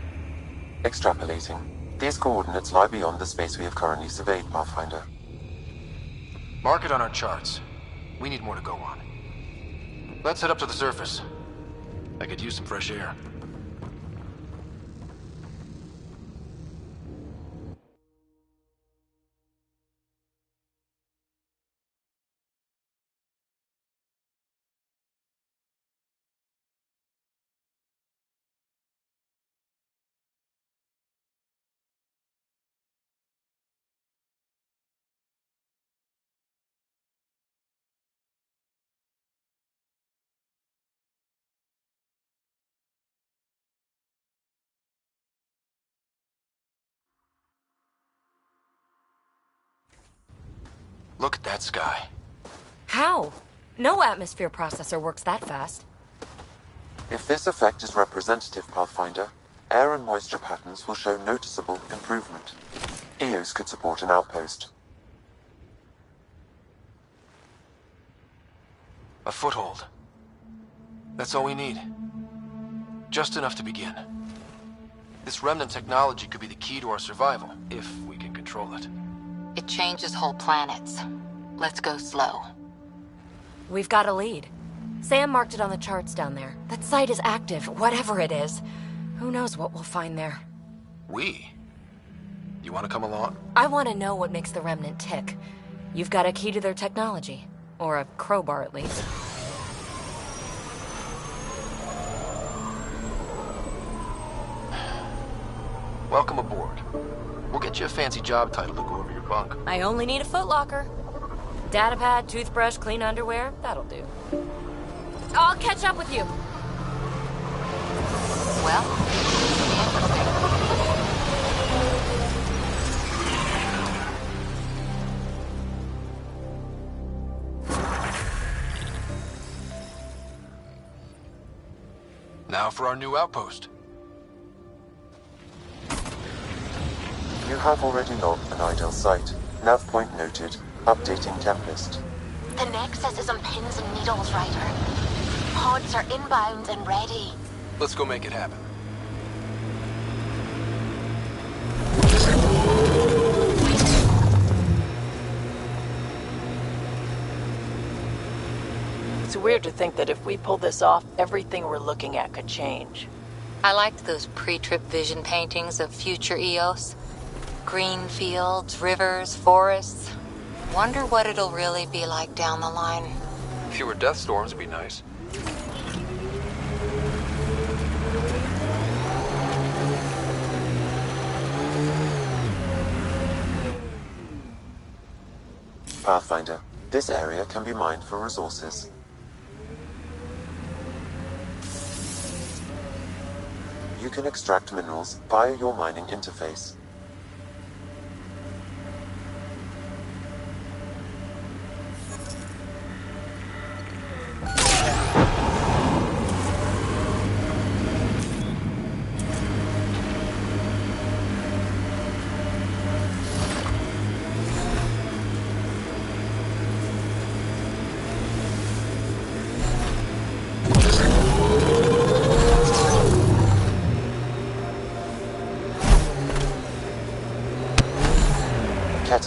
[SPEAKER 2] Extrapolating. These coordinates lie beyond the space we have currently surveyed, Pathfinder.
[SPEAKER 1] Mark it on our charts. We need more to go on. Let's head up to the surface. I could use some fresh air. Look at that sky.
[SPEAKER 8] How? No atmosphere processor works that fast.
[SPEAKER 2] If this effect is representative, Pathfinder, air and moisture patterns will show noticeable improvement. Eos could support an outpost.
[SPEAKER 1] A foothold. That's all we need. Just enough to begin. This remnant technology could be the key to our survival, if we can control it.
[SPEAKER 12] It changes whole planets. Let's go slow.
[SPEAKER 8] We've got a lead. Sam marked it on the charts down there. That site is active, whatever it is. Who knows what we'll find there.
[SPEAKER 1] We? You want to come along?
[SPEAKER 8] I want to know what makes the Remnant tick. You've got a key to their technology. Or a crowbar, at least.
[SPEAKER 1] Welcome aboard. We'll get you a fancy job title to go over your bunk.
[SPEAKER 8] I only need a footlocker. Datapad, toothbrush, clean underwear, that'll do. I'll catch up with you.
[SPEAKER 12] Well, interesting.
[SPEAKER 1] Now for our new outpost.
[SPEAKER 2] You have already logged an ideal site. Nav point noted. Updating temp list.
[SPEAKER 14] The Nexus is on pins and needles, Ryder. Pods are inbound and ready.
[SPEAKER 1] Let's go make it happen.
[SPEAKER 13] It's weird to think that if we pull this off, everything we're looking at could change.
[SPEAKER 12] I liked those pre-trip vision paintings of future Eos. Green fields, rivers, forests. Wonder what it'll really be like down the line.
[SPEAKER 6] Fewer death storms would be nice.
[SPEAKER 2] Pathfinder, this area can be mined for resources. You can extract minerals via your mining interface.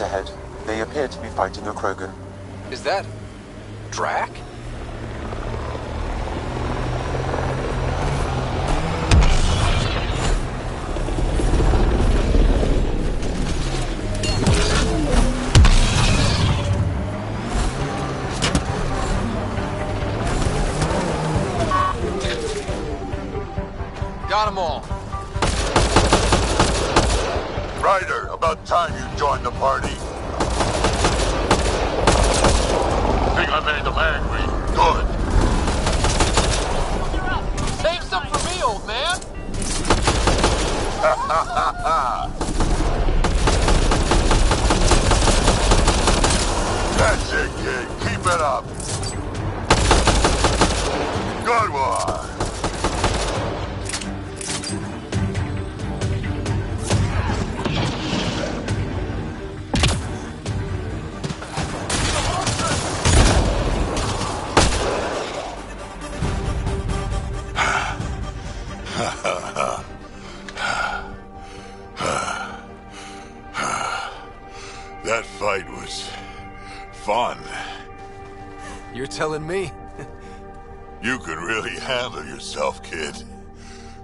[SPEAKER 2] Ahead. They appear to be fighting a Krogan.
[SPEAKER 6] Is that... Drac? Got them all.
[SPEAKER 11] Ryder, about time you joined the party. Think I made them angry? Good.
[SPEAKER 1] Save some for me, old man!
[SPEAKER 11] Ha ha ha ha! That's it, kid. Keep it up. Good one. That fight was fun.
[SPEAKER 6] You're telling me?
[SPEAKER 11] You can really handle yourself, kid.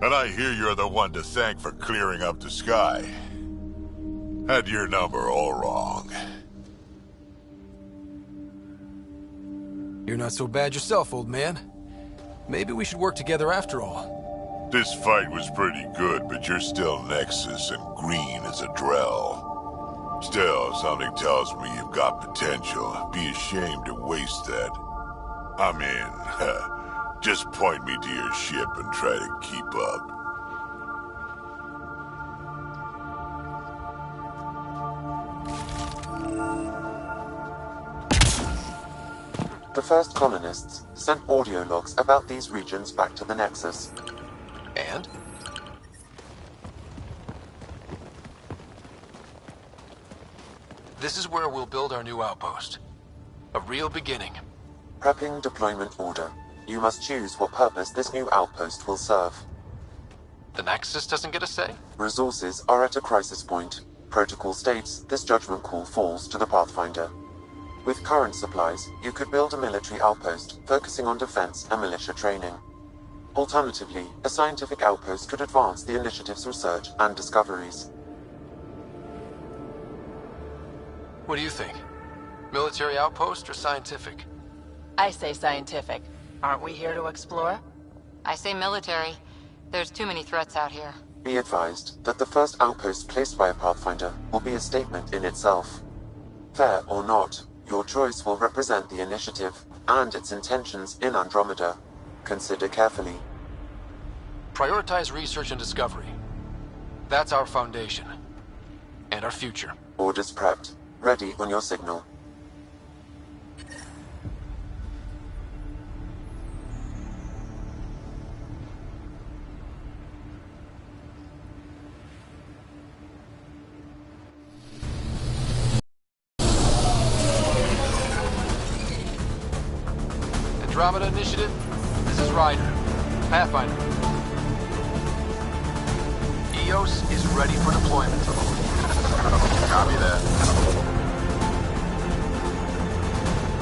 [SPEAKER 11] And I hear you're the one to thank for clearing up the sky. Had your number all wrong.
[SPEAKER 6] You're not so bad yourself, old man. Maybe we should work together after all.
[SPEAKER 11] This fight was pretty good, but you're still Nexus and green as a Drell. Still, something tells me you've got potential. Be ashamed to waste that. I mean, just point me to your ship and try to keep up.
[SPEAKER 2] The first colonists sent audio logs about these regions back to the Nexus.
[SPEAKER 6] And? This is where we'll build our new outpost. A real beginning.
[SPEAKER 2] Prepping deployment order. You must choose what purpose this new outpost will serve.
[SPEAKER 6] The Nexus doesn't get a say?
[SPEAKER 2] Resources are at a crisis point. Protocol states this judgment call falls to the Pathfinder. With current supplies, you could build a military outpost focusing on defense and militia training. Alternatively, a scientific outpost could advance the initiative's research and discoveries.
[SPEAKER 6] What do you think? Military outpost or scientific?
[SPEAKER 13] I say scientific. Aren't we here to explore?
[SPEAKER 12] I say military. There's too many threats out here.
[SPEAKER 2] Be advised that the first outpost placed by a Pathfinder will be a statement in itself. Fair or not, your choice will represent the initiative and its intentions in Andromeda. Consider carefully.
[SPEAKER 6] Prioritize research and discovery. That's our foundation. And our future.
[SPEAKER 2] Orders prepped. Ready on your signal.
[SPEAKER 6] Andromeda Initiative, this is Ryder. Pathfinder. EOS is ready for deployment.
[SPEAKER 7] Copy that.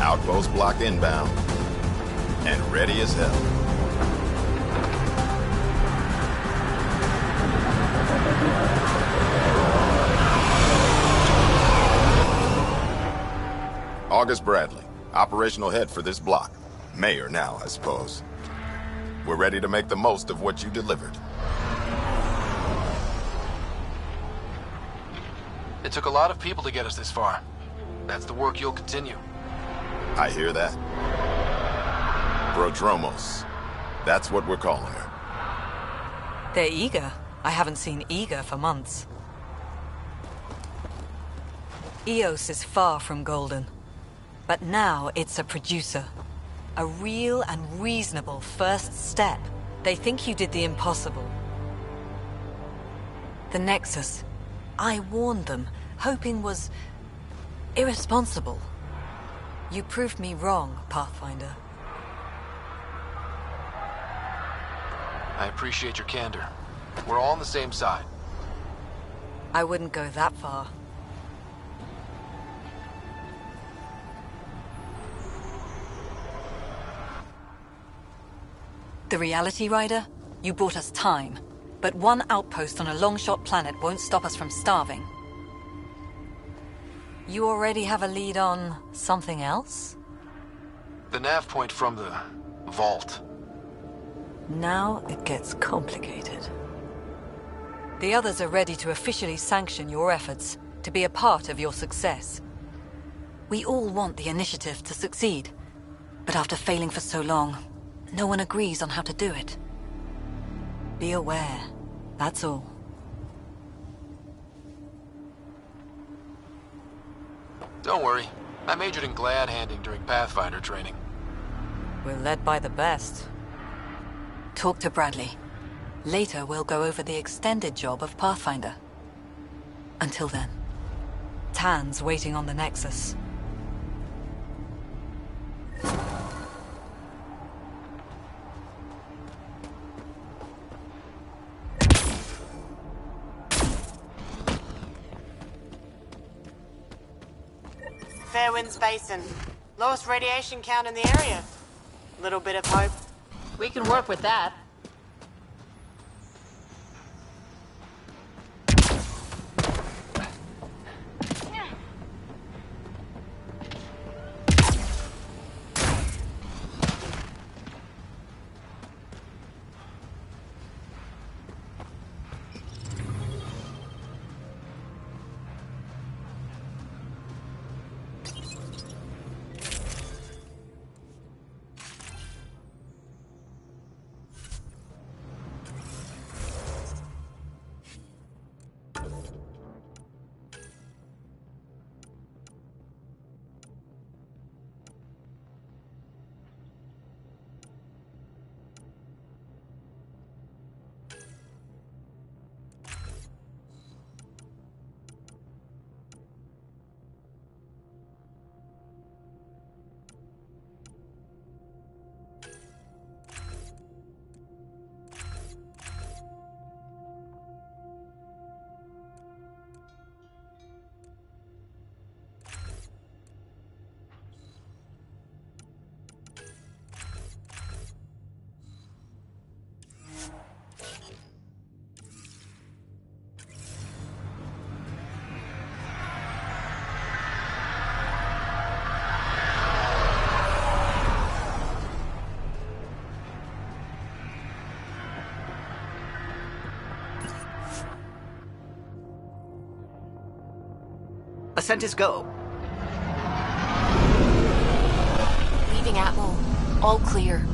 [SPEAKER 15] Outpost blocked inbound. And ready as hell. August Bradley, operational head for this block. Mayor now, I suppose. We're ready to make the most of what you delivered.
[SPEAKER 6] It took a lot of people to get us this far. That's the work you'll continue.
[SPEAKER 15] I hear that. Prodromos. That's what we're calling her.
[SPEAKER 16] They're eager. I haven't seen eager for months. EOS is far from golden. But now it's a producer. A real and reasonable first step. They think you did the impossible. The Nexus. I warned them, hoping was irresponsible. You proved me wrong, Pathfinder.
[SPEAKER 6] I appreciate your candor. We're all on the same side.
[SPEAKER 16] I wouldn't go that far. The Reality Rider? You bought us time. But one outpost on a long-shot planet won't stop us from starving. You already have a lead on something else?
[SPEAKER 6] The nav point from the vault.
[SPEAKER 16] Now it gets complicated. The others are ready to officially sanction your efforts, to be a part of your success. We all want the initiative to succeed, but after failing for so long, no one agrees on how to do it. Be aware, that's all.
[SPEAKER 6] Don't worry. I majored in glad handing during Pathfinder training.
[SPEAKER 16] We're led by the best. Talk to Bradley. Later, we'll go over the extended job of Pathfinder. Until then, Tan's waiting on the Nexus.
[SPEAKER 17] Fairwinds Basin. Lowest radiation count in the area. Little bit of hope.
[SPEAKER 13] We can work with that.
[SPEAKER 5] Ascent is go.
[SPEAKER 8] Leaving Atmo. All clear.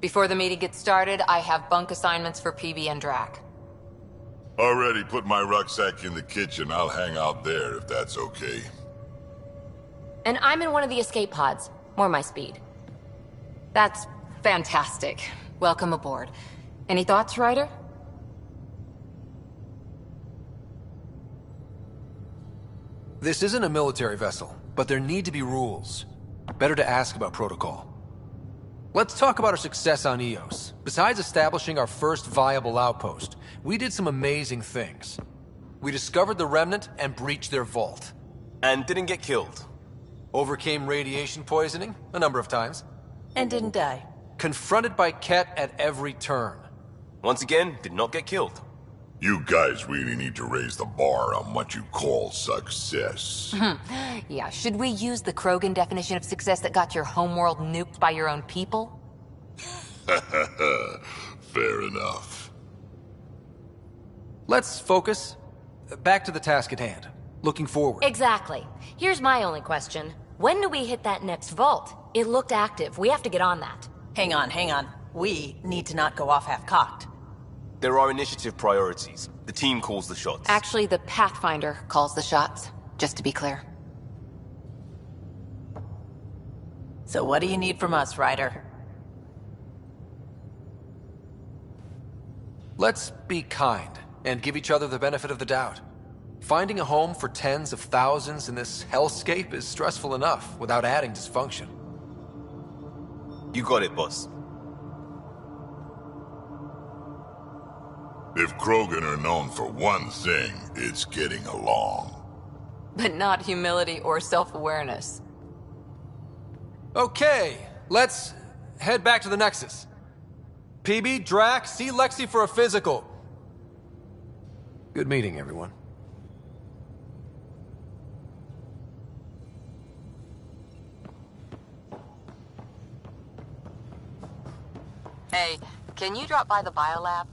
[SPEAKER 12] Before the meeting gets started, I have bunk assignments for PB and Drac.
[SPEAKER 11] Already put my rucksack in the kitchen. I'll hang out there if that's okay.
[SPEAKER 8] and I'm in one of the escape pods. More my speed.
[SPEAKER 13] That's fantastic. Welcome aboard. Any thoughts, Ryder?
[SPEAKER 6] This isn't a military vessel, but there need to be rules. Better to ask about protocol. Let's talk about our success on Eos. Besides establishing our first viable outpost, we did some amazing things. We discovered the Remnant and breached their vault.
[SPEAKER 9] And didn't get killed.
[SPEAKER 6] Overcame radiation poisoning a number of times.
[SPEAKER 13] And didn't die.
[SPEAKER 6] Confronted by Ket at every turn.
[SPEAKER 9] Once again, did not get killed.
[SPEAKER 11] You guys really need to raise the bar on what you call success.
[SPEAKER 13] Yeah, should we use the Krogan definition of success that got your homeworld nuked by your own people?
[SPEAKER 11] Fair enough.
[SPEAKER 6] Let's focus. Back to the task at hand. Looking forward.
[SPEAKER 8] Exactly. Here's my only question. When do we hit that next vault? It looked active. We have to get on that.
[SPEAKER 13] Hang on. We need to not go off half-cocked.
[SPEAKER 9] There are initiative priorities. The team calls the shots.
[SPEAKER 13] Actually, the Pathfinder calls the shots, just to be clear. So what do you need from us, Ryder?
[SPEAKER 6] Let's be kind and give each other the benefit of the doubt. Finding a home for tens of thousands in this hellscape is stressful enough without adding dysfunction.
[SPEAKER 9] You got it, boss.
[SPEAKER 11] If Krogan are known for one thing, it's getting along.
[SPEAKER 13] But not humility or self-awareness.
[SPEAKER 6] Okay, let's head back to the Nexus. PB, Drac, see Lexi for a physical. Good meeting, everyone.
[SPEAKER 13] Hey, can you drop by the biolab?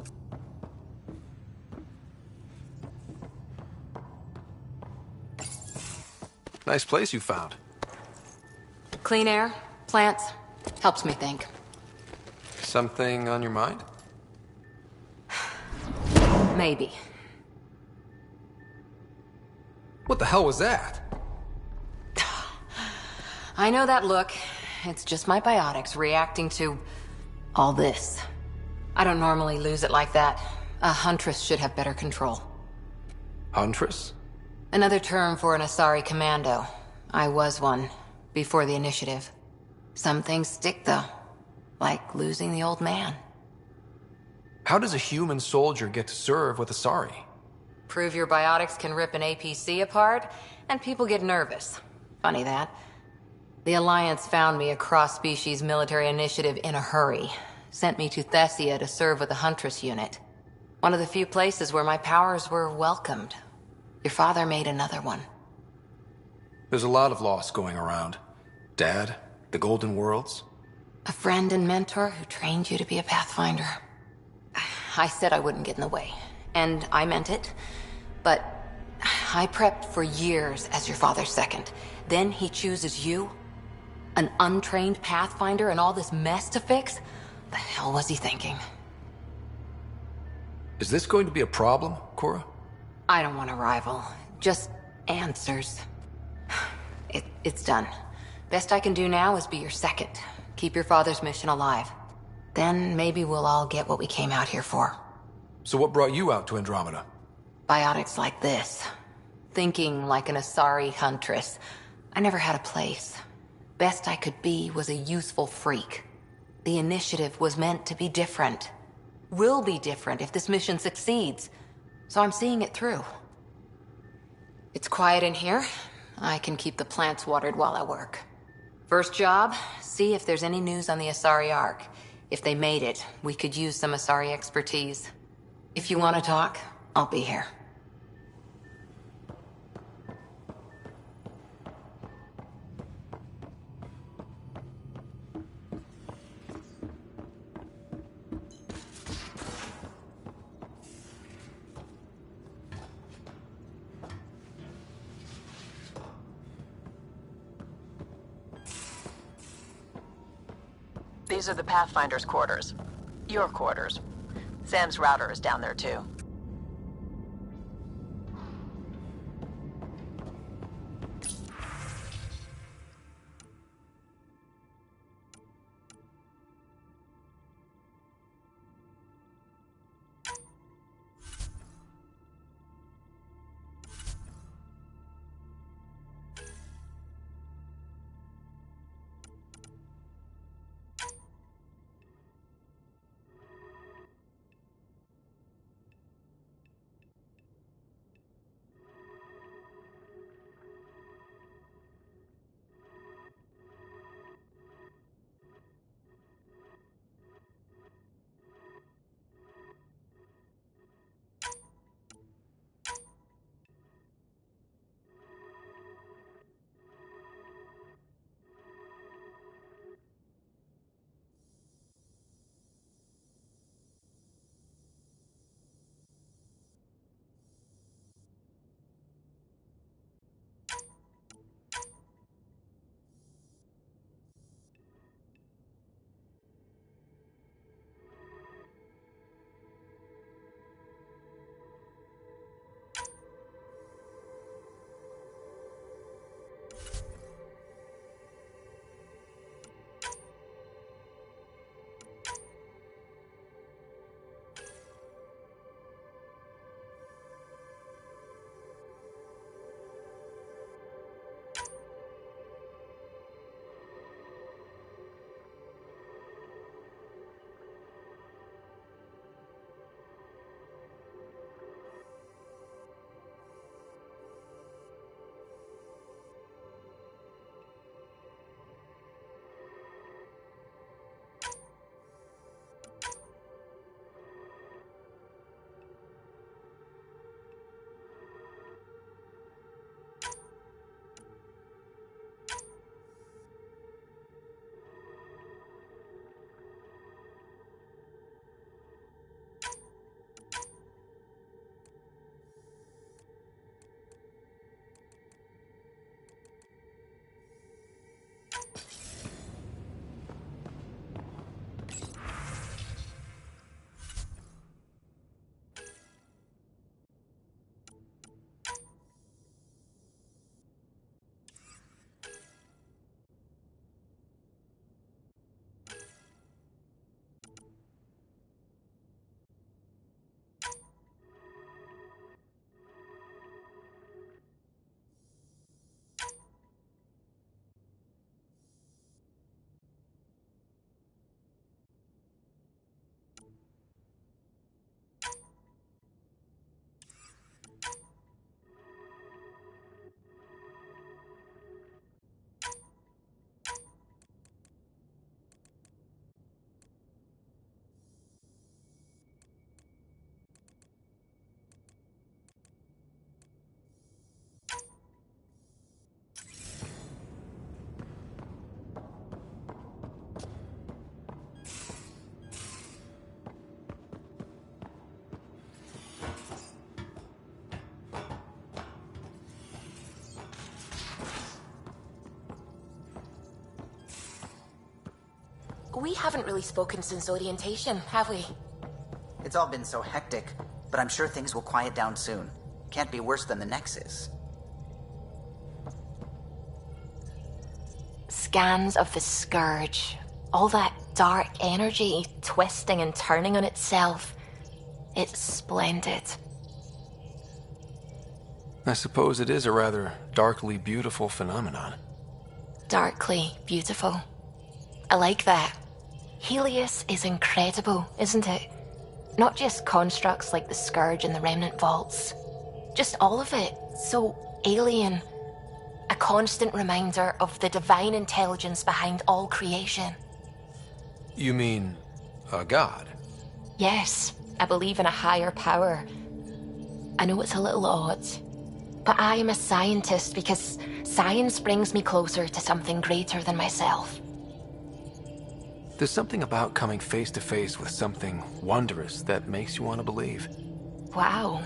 [SPEAKER 6] Nice place you found.
[SPEAKER 13] Clean air, plants, helps me think.
[SPEAKER 6] Something on your mind?
[SPEAKER 13] Maybe.
[SPEAKER 6] What the hell was that?
[SPEAKER 13] I know that look. It's just my biotics reacting to all this. I don't normally lose it like that. A huntress should have better control.
[SPEAKER 6] Huntress?
[SPEAKER 13] Another term for an Asari commando. I was one, before the initiative. Some things stick, though. Like losing the old man.
[SPEAKER 6] How does a human soldier get to serve with Asari?
[SPEAKER 13] Prove your biotics can rip an APC apart, and people get nervous. Funny that. The Alliance found me a cross-species military initiative in a hurry. Sent me to Thessia to serve with the Huntress unit. One of the few places where my powers were welcomed. Your father made another one.
[SPEAKER 6] There's a lot of loss going around. Dad, the Golden Worlds.
[SPEAKER 13] A friend and mentor who trained you to be a Pathfinder. I said I wouldn't get in the way. And I meant it. But I prepped for years as your father's second. Then he chooses you? An untrained Pathfinder and all this mess to fix? The hell was he thinking?
[SPEAKER 6] Is this going to be a problem, Cora?
[SPEAKER 13] I don't want a rival. Just answers. It's done. Best I can do now is be your second. Keep your father's mission alive. Then maybe we'll all get what we came out here for.
[SPEAKER 6] So what brought you out to Andromeda?
[SPEAKER 13] Biotics like this. Thinking like an Asari huntress. I never had a place. Best I could be was a useful freak. The initiative was meant to be different. Will be different if this mission succeeds. So I'm seeing it through. It's quiet in here. I can keep the plants watered while I work. First job, see if there's any news on the Asari Ark. If they made it, we could use some Asari expertise. If you want to talk, I'll be here.
[SPEAKER 18] These are the Pathfinder's quarters. Your quarters. Sam's router is down there too.
[SPEAKER 14] we haven't really spoken since orientation, have we?
[SPEAKER 5] It's all been so hectic, but I'm sure things will quiet down soon. Can't be worse than the Nexus.
[SPEAKER 14] Scans of the Scourge. All that dark energy twisting and turning on itself. It's splendid.
[SPEAKER 6] I suppose it is a rather darkly beautiful phenomenon.
[SPEAKER 14] Darkly beautiful. I like that. Helios is incredible, isn't it? Not just constructs like the Scourge and the Remnant Vaults. Just all of it. So alien. A constant reminder of the divine intelligence behind all creation.
[SPEAKER 6] You mean a god?
[SPEAKER 14] Yes, I believe in a higher power. I know it's a little odd, but I am a scientist because science brings me closer to something greater than myself.
[SPEAKER 6] There's something about coming face to face with something wondrous that makes you want to believe.
[SPEAKER 14] Wow.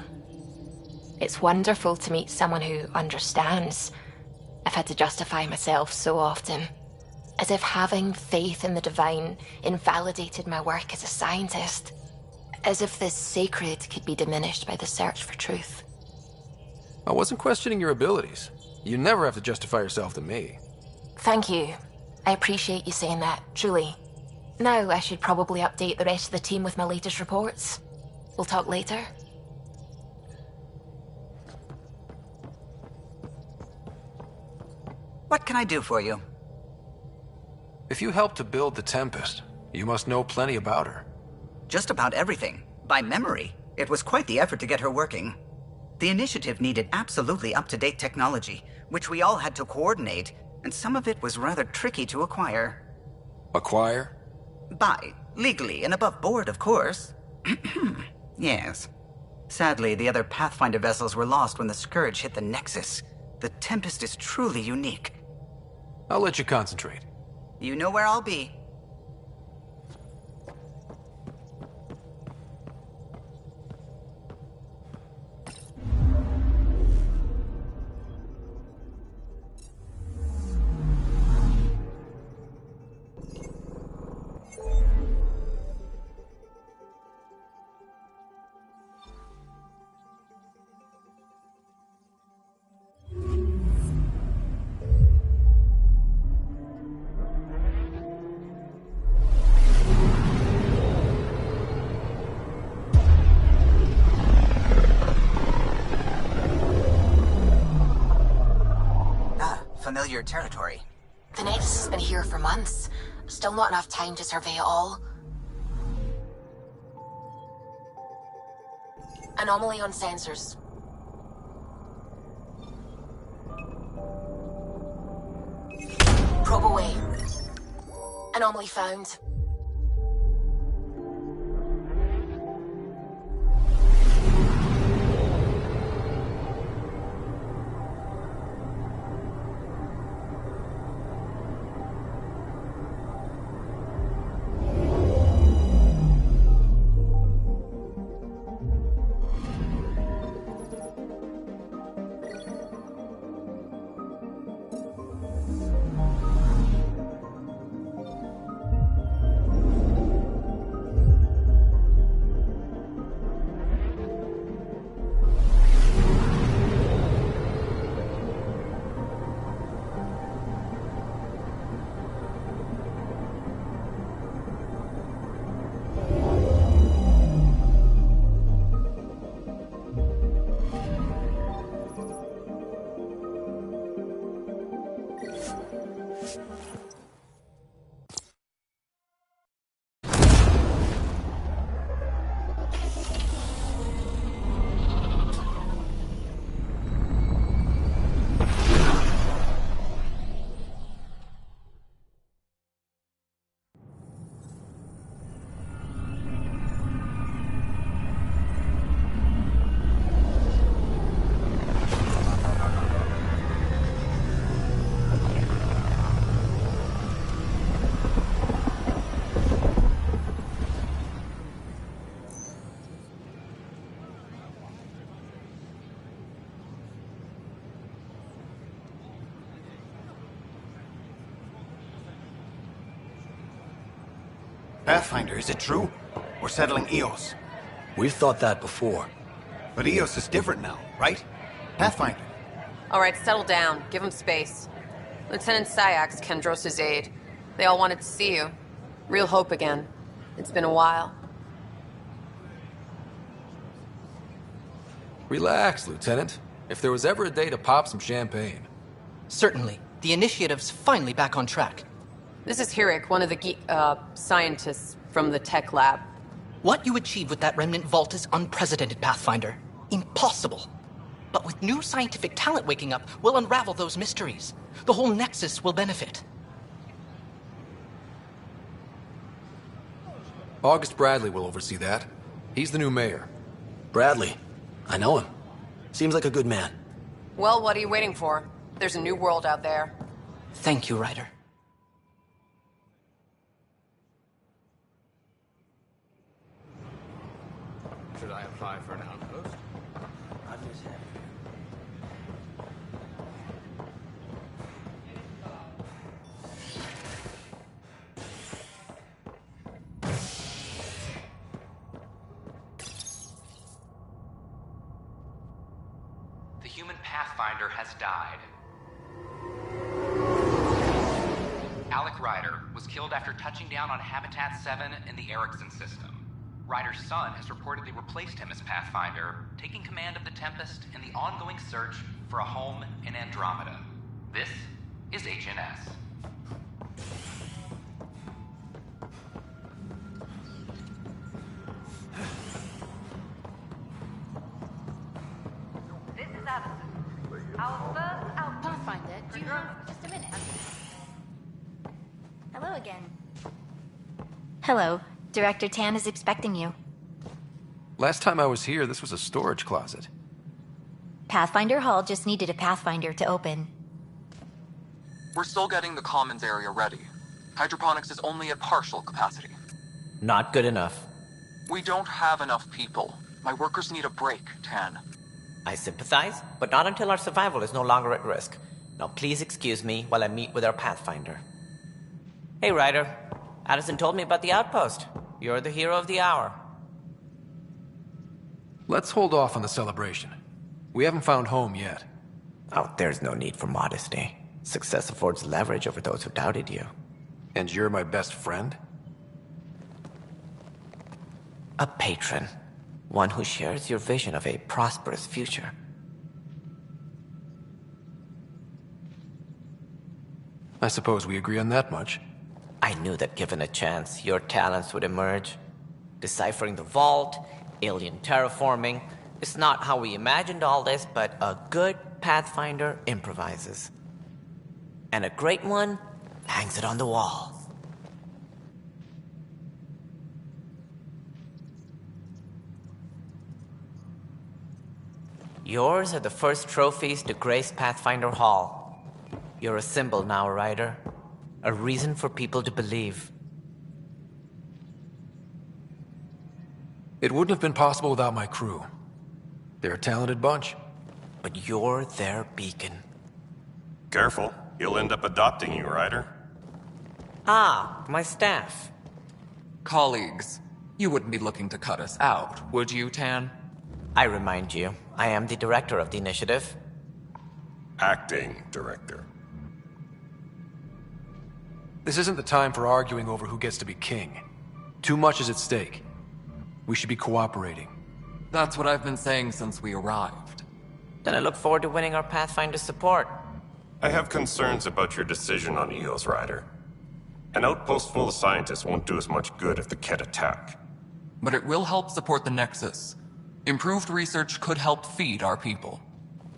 [SPEAKER 14] It's wonderful to meet someone who understands. I've had to justify myself so often. As if having faith in the divine invalidated my work as a scientist. As if this sacred could be diminished by the search for truth.
[SPEAKER 6] I wasn't questioning your abilities. You never have to justify yourself to me.
[SPEAKER 14] Thank you. I appreciate you saying that, truly. Now I should probably update the rest of the team with my latest reports. We'll talk later.
[SPEAKER 5] What can I do for you?
[SPEAKER 6] If you helped to build the Tempest, you must know plenty about her.
[SPEAKER 5] Just about everything. By memory. It was quite the effort to get her working. The initiative needed absolutely up-to-date technology, which we all had to coordinate, and some of it was rather tricky to acquire.
[SPEAKER 6] Acquire?
[SPEAKER 5] Buy. Legally and above board, of course. Yes. Sadly, the other Pathfinder vessels were lost when the Scourge hit the Nexus. The Tempest is truly unique.
[SPEAKER 6] I'll let you concentrate.
[SPEAKER 5] You know where I'll be. Familiar territory.
[SPEAKER 14] The Nexus has been here for months. Still not enough time to survey it all. Anomaly on sensors. Probe away. Anomaly found.
[SPEAKER 19] Pathfinder, is it true? We're settling Eos.
[SPEAKER 20] We've thought that before.
[SPEAKER 19] But Eos is different now, right? Pathfinder.
[SPEAKER 21] All right, settle down. Give him space. Lieutenant Syax, Kendros' aide. They all wanted to see you. Real hope again. It's been a while.
[SPEAKER 6] Relax, Lieutenant. If there was ever a day to pop some champagne.
[SPEAKER 22] Certainly. The initiative's finally back on track.
[SPEAKER 21] This is Hirik, one of the scientists from the tech lab.
[SPEAKER 22] What you achieved with that remnant vault is unprecedented, Pathfinder. Impossible. But with new scientific talent waking up, we'll unravel those mysteries. The whole Nexus will benefit.
[SPEAKER 6] August Bradley will oversee that. He's the new mayor.
[SPEAKER 20] Bradley. I know him. Seems like a good man.
[SPEAKER 21] Well, what are you waiting for? There's a new world out there.
[SPEAKER 22] Thank you, Ryder.
[SPEAKER 23] Should I apply for an outpost?
[SPEAKER 24] The human Pathfinder has died. Alec Ryder was killed after touching down on Habitat 7 in the Erickson system. Ryder's son has reportedly replaced him as Pathfinder, taking command of the Tempest in the ongoing search for a home in Andromeda. This is HNS.
[SPEAKER 25] This is Addison. Our first outpost.
[SPEAKER 3] Pathfinder, do you have just a minute?
[SPEAKER 26] Hello again. Hello. Director Tan is expecting you.
[SPEAKER 6] Last time I was here, this was a storage closet.
[SPEAKER 26] Pathfinder Hall just needed a Pathfinder to open.
[SPEAKER 27] We're still getting the commons area ready. Hydroponics is only at partial capacity.
[SPEAKER 28] Not good enough.
[SPEAKER 27] We don't have enough people. My workers need a break, Tan.
[SPEAKER 28] I sympathize, but not until our survival is no longer at risk. Now please excuse me while I meet with our Pathfinder. Hey, Ryder. Addison told me about the outpost. You're the hero of the hour.
[SPEAKER 6] Let's hold off on the celebration. We haven't found home yet.
[SPEAKER 28] Oh, there's no need for modesty. Success affords leverage over those who doubted you.
[SPEAKER 6] And you're my best friend?
[SPEAKER 28] A patron. One who shares your vision of a prosperous future.
[SPEAKER 6] I suppose we agree on that much.
[SPEAKER 28] I knew that given a chance, your talents would emerge. Deciphering the vault, alien terraforming. It's not how we imagined all this, but a good Pathfinder improvises. And a great one hangs it on the wall. Yours are the first trophies to grace Pathfinder Hall. You're a symbol now, Ryder. A reason for people to believe.
[SPEAKER 6] It wouldn't have been possible without my crew. They're a talented bunch.
[SPEAKER 28] But you're their beacon.
[SPEAKER 29] Careful. He'll end up adopting you, Ryder.
[SPEAKER 28] Ah, my staff.
[SPEAKER 30] Colleagues, you wouldn't be looking to cut us out, would you, Tan?
[SPEAKER 28] I remind you, I am the director of the initiative.
[SPEAKER 29] Acting director.
[SPEAKER 6] This isn't the time for arguing over who gets to be king. Too much is at stake. We should be cooperating.
[SPEAKER 30] That's what I've been saying since we arrived.
[SPEAKER 28] Then I look forward to winning our Pathfinder's support.
[SPEAKER 29] I have concerns about your decision on Eos, Ryder. An outpost full of scientists won't do us much good if the Ket attack.
[SPEAKER 30] But it will help support the Nexus. Improved research could help feed our people.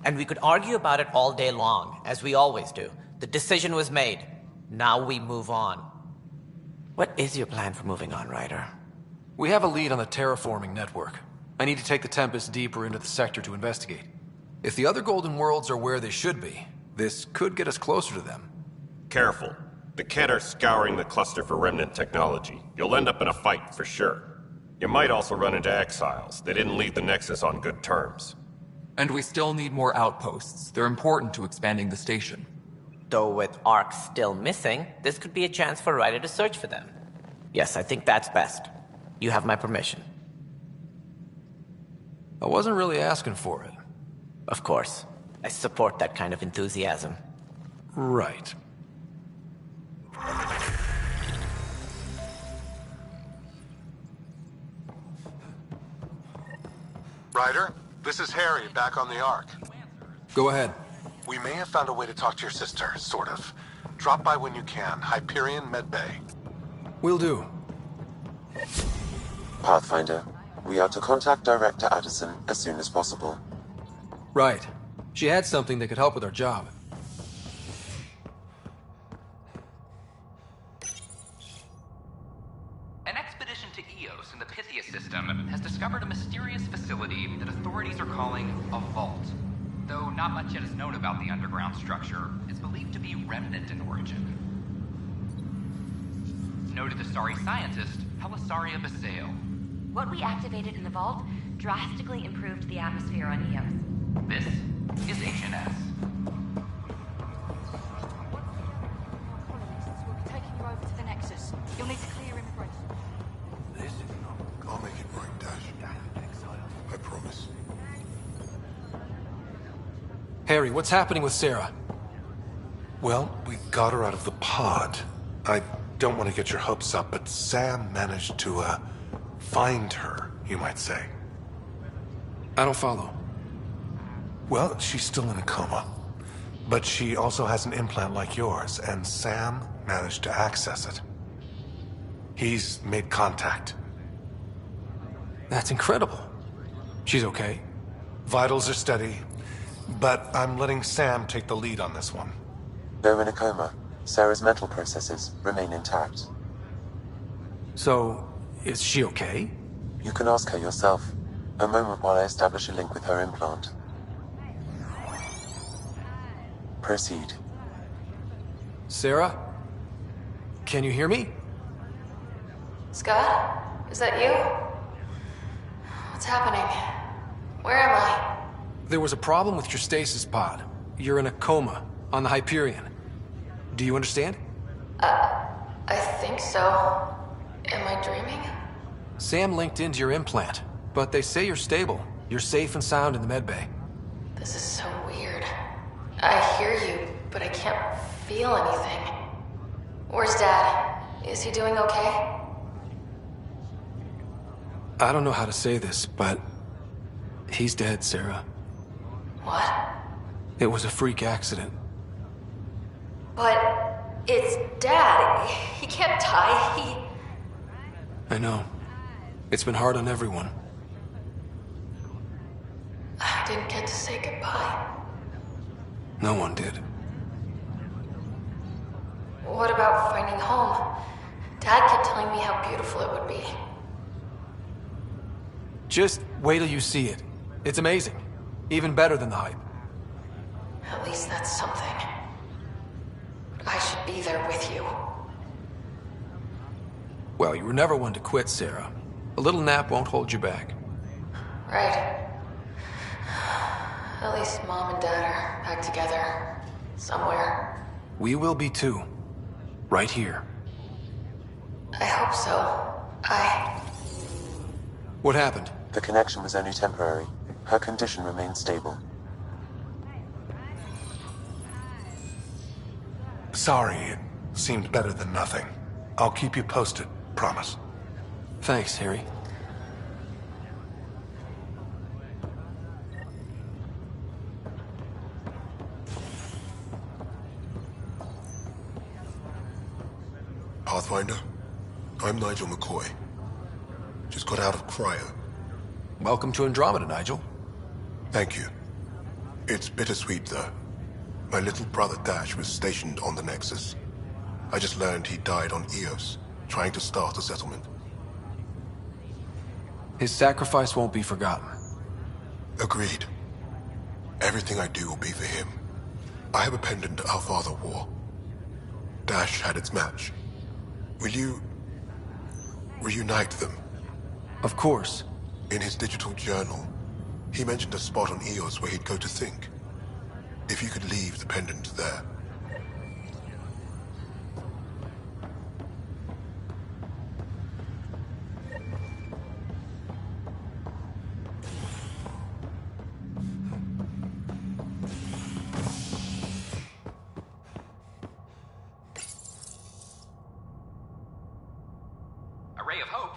[SPEAKER 28] And we could argue about it all day long, as we always do. The decision was made. Now we move on. What is your plan for moving on, Ryder?
[SPEAKER 6] We have a lead on the terraforming network. I need to take the Tempest deeper into the sector to investigate. If the other Golden Worlds are where they should be, this could get us closer to them.
[SPEAKER 29] Careful. The Ket are scouring the cluster for remnant technology. You'll end up in a fight for sure. You might also run into exiles. They didn't leave the Nexus on good terms.
[SPEAKER 30] And we still need more outposts. They're important to expanding the station.
[SPEAKER 28] Though with Ark still missing, this could be a chance for Ryder to search for them. Yes, I think that's best. You have my permission.
[SPEAKER 6] I wasn't really asking for it.
[SPEAKER 28] Of course. I support that kind of enthusiasm.
[SPEAKER 6] Right.
[SPEAKER 1] Ryder, this is Harry, back on the Ark.
[SPEAKER 6] Go ahead.
[SPEAKER 1] We may have found a way to talk to your sister, sort of. Drop by when you can. Hyperion Medbay.
[SPEAKER 6] Will do.
[SPEAKER 2] Pathfinder, we are to contact Director Addison as soon as possible.
[SPEAKER 6] Right. She had something that could help with our job.
[SPEAKER 24] An expedition to Eos in the Pythia system has discovered a mysterious facility that authorities are calling a vault. Though not much yet is known about the underground structure, it's believed to be remnant in origin. Noted Asari scientist, Helisaria Basale.
[SPEAKER 25] What we activated in the vault drastically improved the atmosphere on Eos.
[SPEAKER 24] This is HNS.
[SPEAKER 25] We'll be taking you over to the Nexus. You'll need to clear immigration.
[SPEAKER 11] I'll make it right, Dash. I promise.
[SPEAKER 6] Harry, what's happening with Sarah?
[SPEAKER 4] Well, we got her out of the pod. I don't want to get your hopes up, but Sam managed to, find her, you might say.
[SPEAKER 6] I don't follow.
[SPEAKER 4] Well, she's still in a coma. But she also has an implant like yours, and Sam managed to access it. He's made contact.
[SPEAKER 6] That's incredible. She's okay?
[SPEAKER 4] Vitals are steady, but I'm letting Sam take the lead on this one.
[SPEAKER 2] Though in a coma, Sarah's mental processes remain intact.
[SPEAKER 6] So, is she okay?
[SPEAKER 2] You can ask her yourself. A moment while I establish a link with her implant. Proceed.
[SPEAKER 6] Sarah? Can you hear me?
[SPEAKER 14] Scott? Is that you? What's happening? Where am I?
[SPEAKER 6] There was a problem with your stasis pod. You're in a coma on the Hyperion. Do you understand?
[SPEAKER 14] I think so. Am I dreaming?
[SPEAKER 6] Sam linked into your implant, but they say you're stable. You're safe and sound in the medbay.
[SPEAKER 14] This is so weird. I hear you, but I can't feel anything. Where's Dad? Is he doing okay?
[SPEAKER 6] I don't know how to say this, but he's dead, Sarah.
[SPEAKER 14] What?
[SPEAKER 6] It was a freak accident.
[SPEAKER 14] But it's Dad. He can't die.
[SPEAKER 6] I know. It's been hard on everyone.
[SPEAKER 14] I didn't get to say goodbye.
[SPEAKER 6] No one did.
[SPEAKER 14] What about finding home? Dad kept telling me how beautiful it would be.
[SPEAKER 6] Just wait till you see it. It's amazing. Even better than the hype.
[SPEAKER 14] At least that's something. I should be there with you.
[SPEAKER 6] Well, you were never one to quit, Sarah. A little nap won't hold you back.
[SPEAKER 14] Right. At least Mom and Dad are back together. Somewhere.
[SPEAKER 6] We will be too. Right here.
[SPEAKER 14] I hope so.
[SPEAKER 6] What happened?
[SPEAKER 2] The connection was only temporary. Her condition remains stable.
[SPEAKER 4] Sorry, it seemed better than nothing. I'll keep you posted, promise.
[SPEAKER 6] Thanks, Harry.
[SPEAKER 11] Pathfinder, I'm Nigel McCoy. Just got out of cryo.
[SPEAKER 6] Welcome to Andromeda, Nigel.
[SPEAKER 11] Thank you. It's bittersweet, though. My little brother Dash was stationed on the Nexus. I just learned he died on Eos, trying to start a settlement.
[SPEAKER 6] His sacrifice won't be forgotten.
[SPEAKER 11] Agreed. Everything I do will be for him. I have a pendant our father wore. Dash had its match. Will you reunite them?
[SPEAKER 6] Of course.
[SPEAKER 11] In his digital journal, he mentioned a spot on Eos where he'd go to think. If you could leave the pendant there.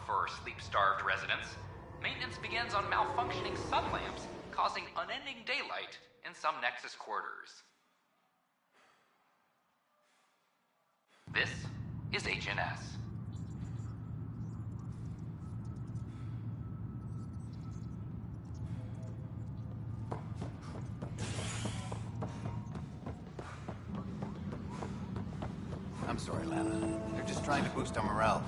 [SPEAKER 24] for sleep-starved residents, maintenance begins on malfunctioning sun lamps, causing unending daylight in some Nexus quarters. This is HNS.
[SPEAKER 19] I'm sorry, Lana. They're just trying to boost our morale.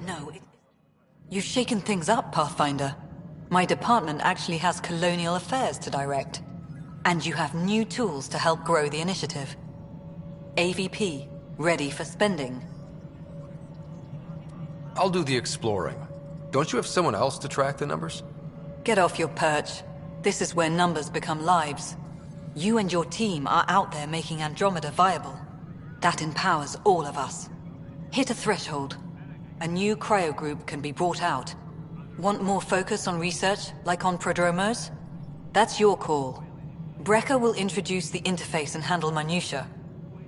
[SPEAKER 7] No, you've shaken things up, Pathfinder. My department actually has colonial affairs to direct. And you have new tools to help grow the initiative. AVP, ready for spending.
[SPEAKER 6] I'll do the exploring. Don't you have someone else to track the numbers?
[SPEAKER 7] Get off your perch. This is where numbers become lives. You and your team are out there making Andromeda viable. That empowers all of us. Hit a threshold. A new cryo group can be brought out. Want more focus on research, like on prodromos? That's your call. Brecker will introduce the interface and handle minutiae.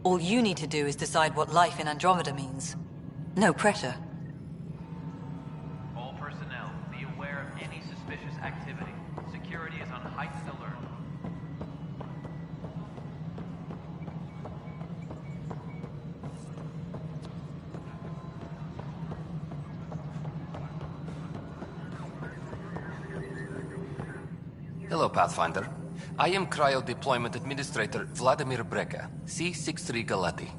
[SPEAKER 7] All you need to do is decide what life in Andromeda means. No pressure.
[SPEAKER 23] All personnel, be aware of any suspicious activity. Security is on heightened alert.
[SPEAKER 8] Hello, Pathfinder. I am Cryo Deployment Administrator Vladimir Breca, C-63 Galati.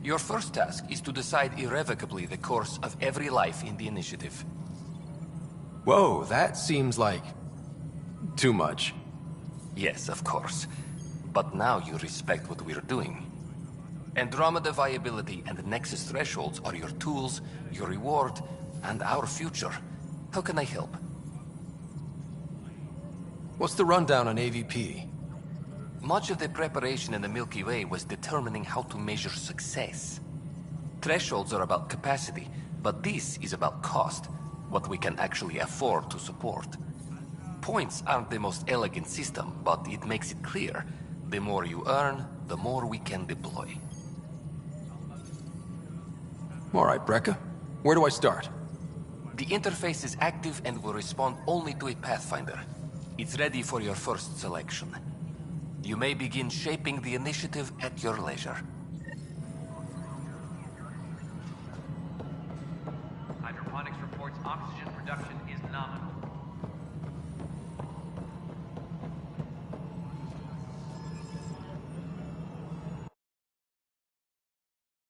[SPEAKER 8] Your first task is to decide irrevocably the course of every life in the initiative.
[SPEAKER 6] Whoa, that seems like... too much.
[SPEAKER 8] Yes, of course. But now you respect what we're doing. Andromeda viability and Nexus thresholds are your tools, your reward, and our future. How can I help?
[SPEAKER 6] What's the rundown on AVP?
[SPEAKER 8] Much of the preparation in the Milky Way was determining how to measure success. Thresholds are about capacity, but this is about cost, what we can actually afford to support. Points aren't the most elegant system, but it makes it clear. The more you earn, the more we can deploy.
[SPEAKER 6] All right, Breca. Where do I start?
[SPEAKER 8] The interface is active and will respond only to a Pathfinder. It's ready for your first selection. You may begin shaping the initiative at your leisure.
[SPEAKER 23] Hydroponics reports oxygen production